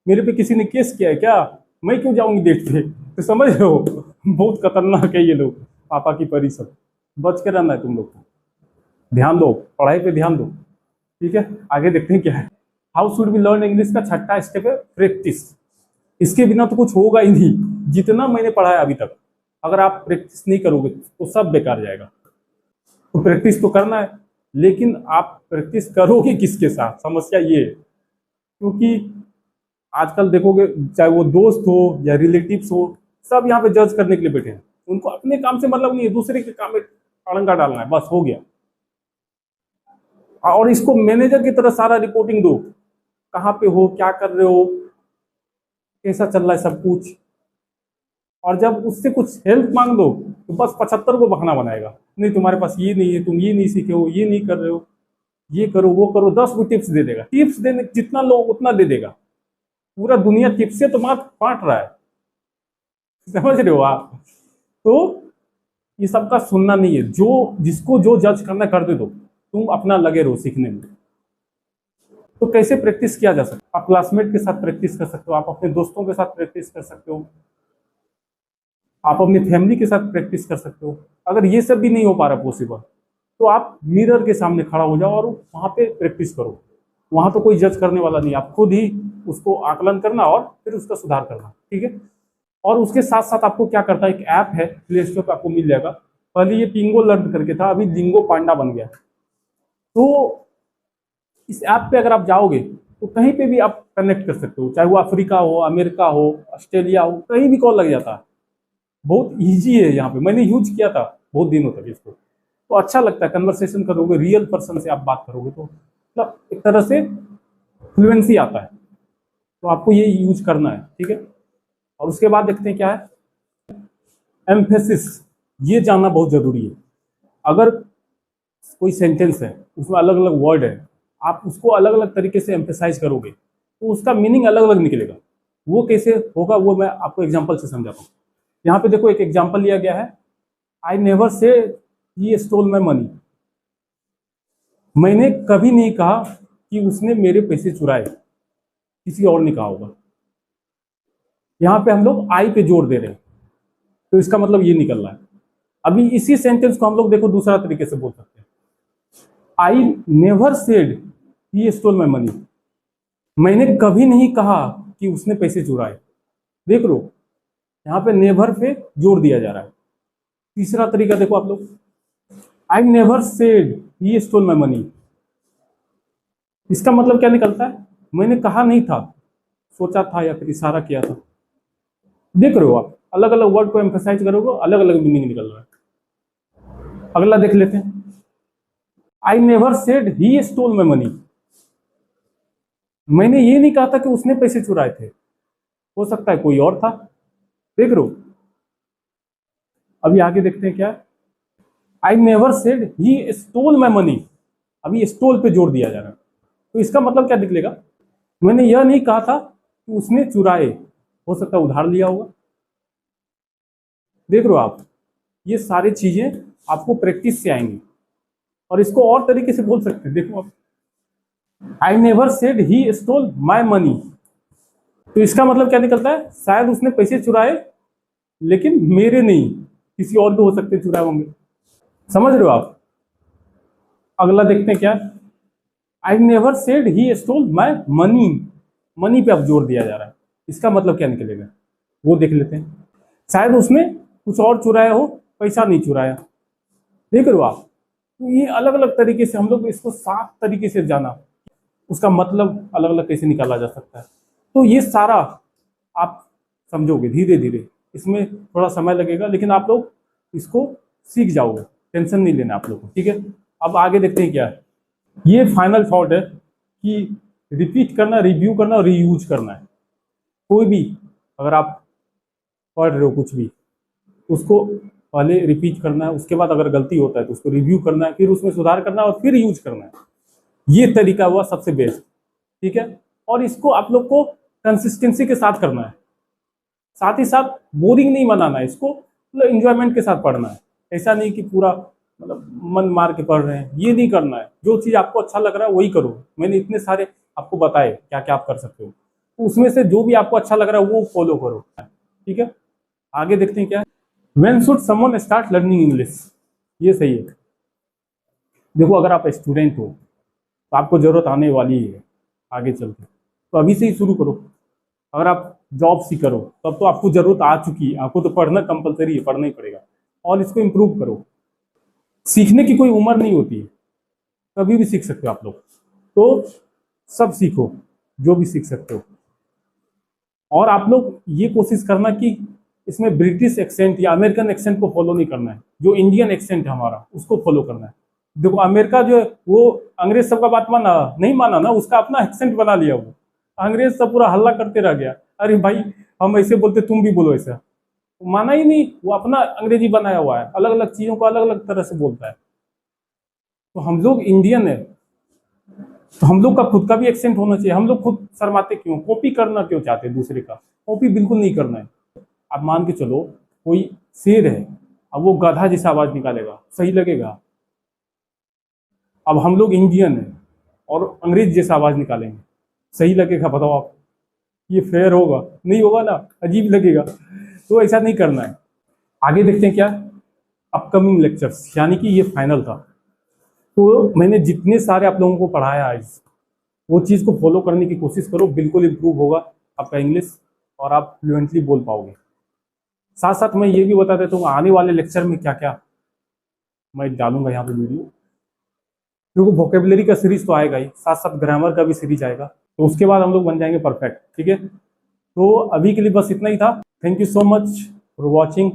मेरे पे किसी ने केस किया है क्या, मैं क्यों जाऊंगी डेट पे। तो समझ रहे हो, बहुत खतरनाक है ये लोग, पापा की परी सब। बच के रहना है तुम लोग को, ध्यान दो, पढ़ाई पे ध्यान दो, ठीक है। आगे देखते हैं क्या है। How should be learn English का छठा स्टेप है प्रैक्टिस। इसके बिना तो कुछ होगा ही नहीं, जितना मैंने पढ़ा है अभी तक, अगर आप प्रैक्टिस नहीं करोगे तो सब बेकार जाएगा। तो प्रैक्टिस तो करना है, लेकिन आप प्रैक्टिस करोगे किसके साथ, समस्या ये है। क्योंकि आजकल देखोगे, चाहे वो दोस्त हो या रिलेटिव्स हो, सब यहाँ पे जज करने के लिए बैठे हैं। उनको अपने काम से मतलब नहीं है, दूसरे के काम में अड़ंगा डालना है, बस हो गया। और इसको मैनेजर की तरह सारा रिपोर्टिंग दो, कहाँ पे हो, क्या कर रहे हो, कैसा चल रहा है सब कुछ। और जब उससे कुछ हेल्प मांग दो तो बस 75 को बहाना बनाएगा, नहीं तुम्हारे पास ये नहीं है, तुम ये नहीं सीखे हो, ये नहीं कर रहे हो, ये करो वो करो, 10 को टिप्स दे देगा। टिप्स देने जितना लो उतना दे देगा, पूरा दुनिया टिप्स से तो मार बांट रहा है, समझ रहे हो आप। तो ये सबका सुनना नहीं है, जो जिसको जो जज करना कर दे दो, तुम अपना लगे रहो सीखने में। तो कैसे प्रैक्टिस किया जा सकता है, आप क्लासमेट के साथ प्रैक्टिस कर सकते हो, आप अपने दोस्तों के साथ प्रैक्टिस कर सकते हो, आप अपनी फैमिली के साथ प्रैक्टिस कर सकते हो। अगर ये सब भी नहीं हो पा रहा पॉसिबल, तो आप मिरर के सामने खड़ा हो जाओ और वहां पे प्रैक्टिस करो। वहां तो कोई जज करने वाला नहीं, आप खुद ही उसको आकलन करना और फिर उसका सुधार करना, ठीक है। और उसके साथ साथ आपको क्या करता है, एक ऐप है प्ले स्टोर पे, आपको मिल जाएगा। पहले ये पिंगो लर्न करके था, अभी लिंगो पांडा बन गया। तो इस ऐप पे अगर आप जाओगे तो कहीं पे भी आप कनेक्ट कर सकते हो, चाहे वो अफ्रीका हो, अमेरिका हो, ऑस्ट्रेलिया हो, कहीं भी कॉल लग जाता है। बहुत ईजी है, यहाँ पे मैंने यूज किया था बहुत दिनों तक इसको, तो अच्छा लगता है। कन्वर्सेशन करोगे, रियल पर्सन से आप बात करोगे तो मतलब एक तरह से फ्लुएंसी आता है। तो आपको ये यूज करना है, ठीक है। और उसके बाद देखते हैं क्या है, एम्फेसिस, ये जानना बहुत जरूरी है। अगर कोई सेंटेंस है, उसमें अलग अलग वर्ड है, आप उसको अलग अलग तरीके से एम्फेसाइज करोगे तो उसका मीनिंग अलग अलग निकलेगा। वो कैसे होगा वो मैं आपको एग्जांपल से समझाता हूँ। यहाँ पे देखो एक एग्जांपल लिया गया है, I never say he stole my money. मैंने कभी नहीं कहा कि उसने मेरे पैसे चुराए, किसी और ने कहा होगा। यहाँ पे हम लोग आई पे जोर दे रहे हैं, तो इसका मतलब ये निकल रहा है। अभी इसी सेंटेंस को हम लोग देखो दूसरा तरीके से बोल सकते हैं, I never said he stole my money. मैंने कभी नहीं कहा कि उसने पैसे चुराए। देख लो, यहाँ पे नेवर पे जोर दिया जा रहा है। तीसरा तरीका देखो आप लोग, I never said he stole my money. इसका मतलब क्या निकलता है, मैंने कहा नहीं था, सोचा था या फिर इशारा किया था। देख रहे हो आप, अलग अलग वर्ड को एम्फेसाइज करोगे, अलग अलग मीनिंग निकल रहा है। अगला देख लेते हैं, I never said he stole my money. मैंने ये नहीं कहा था कि उसने पैसे चुराए थे, हो सकता है कोई और था। देख रहे हो। अभी आगे देखते हैं क्या, I never said he stole my money. अभी स्टोल पे जोर दिया जा रहा है, तो इसका मतलब क्या निकलेगा, मैंने यह नहीं कहा था कि उसने चुराए, हो सकता है उधार लिया होगा। देख रहे हो आप, ये सारी चीजें आपको प्रैक्टिस से आएंगी। और इसको और तरीके से बोल सकते हैं, देखो आप, I never said he stole my money. तो इसका मतलब क्या निकलता है, शायद उसने पैसे चुराए लेकिन मेरे नहीं, किसी और के हो सकते चुराए होंगे। समझ रहे हो आप। अगला देखते हैं क्या, I never said he stole my money. Money पे अब जोर दिया जा रहा है, इसका मतलब क्या निकलेगा वो देख लेते हैं। शायद उसने कुछ और चुराया हो, पैसा नहीं चुराया। देख रहे हो आप, तो ये अलग अलग तरीके से हम लोग इसको साफ तरीके से जाना, उसका मतलब अलग अलग कैसे निकाला जा सकता है। तो ये सारा आप समझोगे धीरे धीरे, इसमें थोड़ा समय लगेगा लेकिन आप लोग इसको सीख जाओगे, टेंशन नहीं लेना आप लोग को, ठीक है। अब आगे देखते हैं क्या है। ये फाइनल थॉट है कि रिपीट करना, रिव्यू करना और रीयूज करना है। कोई भी अगर आप पढ़ रहे हो कुछ भी, उसको पहले रिपीट करना है, उसके बाद अगर गलती होता है तो उसको रिव्यू करना है, फिर उसमें सुधार करना है और फिर यूज करना है। ये तरीका हुआ सबसे बेस्ट, ठीक है। और इसको आप लोग को कंसिस्टेंसी के साथ करना है, साथ ही साथ बोरिंग नहीं बनाना है इसको, मतलब इंजॉयमेंट के साथ पढ़ना है। ऐसा नहीं कि पूरा मतलब मन मार के पढ़ रहे हैं, ये नहीं करना है। जो चीज़ आपको अच्छा लग रहा है वही करो। मैंने इतने सारे आपको बताए क्या क्या आप कर सकते हो, तो उसमें से जो भी आपको अच्छा लग रहा है वो फॉलो करो, ठीक है। आगे देखते हैं क्या है। When should someone start learning English, ये सही है। देखो अगर आप स्टूडेंट हो तो आपको जरूरत आने वाली है आगे चल के, तो अभी से ही शुरू करो। अगर आप जॉब सीकर हो तब तो आपको जरूरत आ चुकी है, आपको तो पढ़ना कंपलसरी है, पढ़ना ही पड़ेगा। और इसको इम्प्रूव करो। सीखने की कोई उम्र नहीं होती है, कभी भी सीख सकते हो आप लोग। तो सब सीखो जो भी सीख सकते हो। और आप लोग ये कोशिश करना कि इसमें ब्रिटिश एक्सेंट या अमेरिकन एक्सेंट को फॉलो नहीं करना है, जो इंडियन एक्सेंट है हमारा उसको फॉलो करना है। देखो अमेरिका जो है वो अंग्रेज सबका बात माना नहीं, माना ना, उसका अपना एक्सेंट बना लिया। वो अंग्रेज सब पूरा हल्ला करते रह गया, अरे भाई हम ऐसे बोलते तुम भी बोलो ऐसा, माना ही नहीं। वो अपना अंग्रेजी बनाया हुआ है, अलग अलग चीजों को अलग अलग तरह से बोलता है। तो हम लोग इंडियन है, तो हम लोग का खुद का भी एक्सेंट होना चाहिए। हम लोग खुद शर्माते क्यों, कॉपी करना क्यों चाहते हैं दूसरे का? कॉपी बिल्कुल नहीं करना है। आप मान के चलो कोई शेर है, अब वो गधा जैसा आवाज निकालेगा, सही लगेगा? अब हम लोग इंडियन है और अंग्रेज जैसा आवाज निकालेंगे, सही लगेगा? बताओ आप, ये फेयर होगा? नहीं होगा ना, अजीब लगेगा। तो ऐसा नहीं करना है। आगे देखते हैं क्या अपकमिंग लेक्चर्स, यानी कि ये फाइनल था। तो मैंने जितने सारे आप लोगों को पढ़ाया आज, वो चीज़ को फॉलो करने की कोशिश करो, बिल्कुल इम्प्रूव होगा आपका इंग्लिश और आप फ्लुएंटली बोल पाओगे। साथ साथ मैं ये भी बता देता हूँ आने वाले लेक्चर में क्या क्या मैं डालूंगा यहाँ पे वीडियो। क्योंकि वोकेबलरी का सीरीज तो आएगा ही, साथ साथ ग्रामर का भी सीरीज आएगा, तो उसके बाद हम लोग बन जाएंगे परफेक्ट, ठीक है। तो अभी के लिए बस इतना ही था। Thank you so much for watching.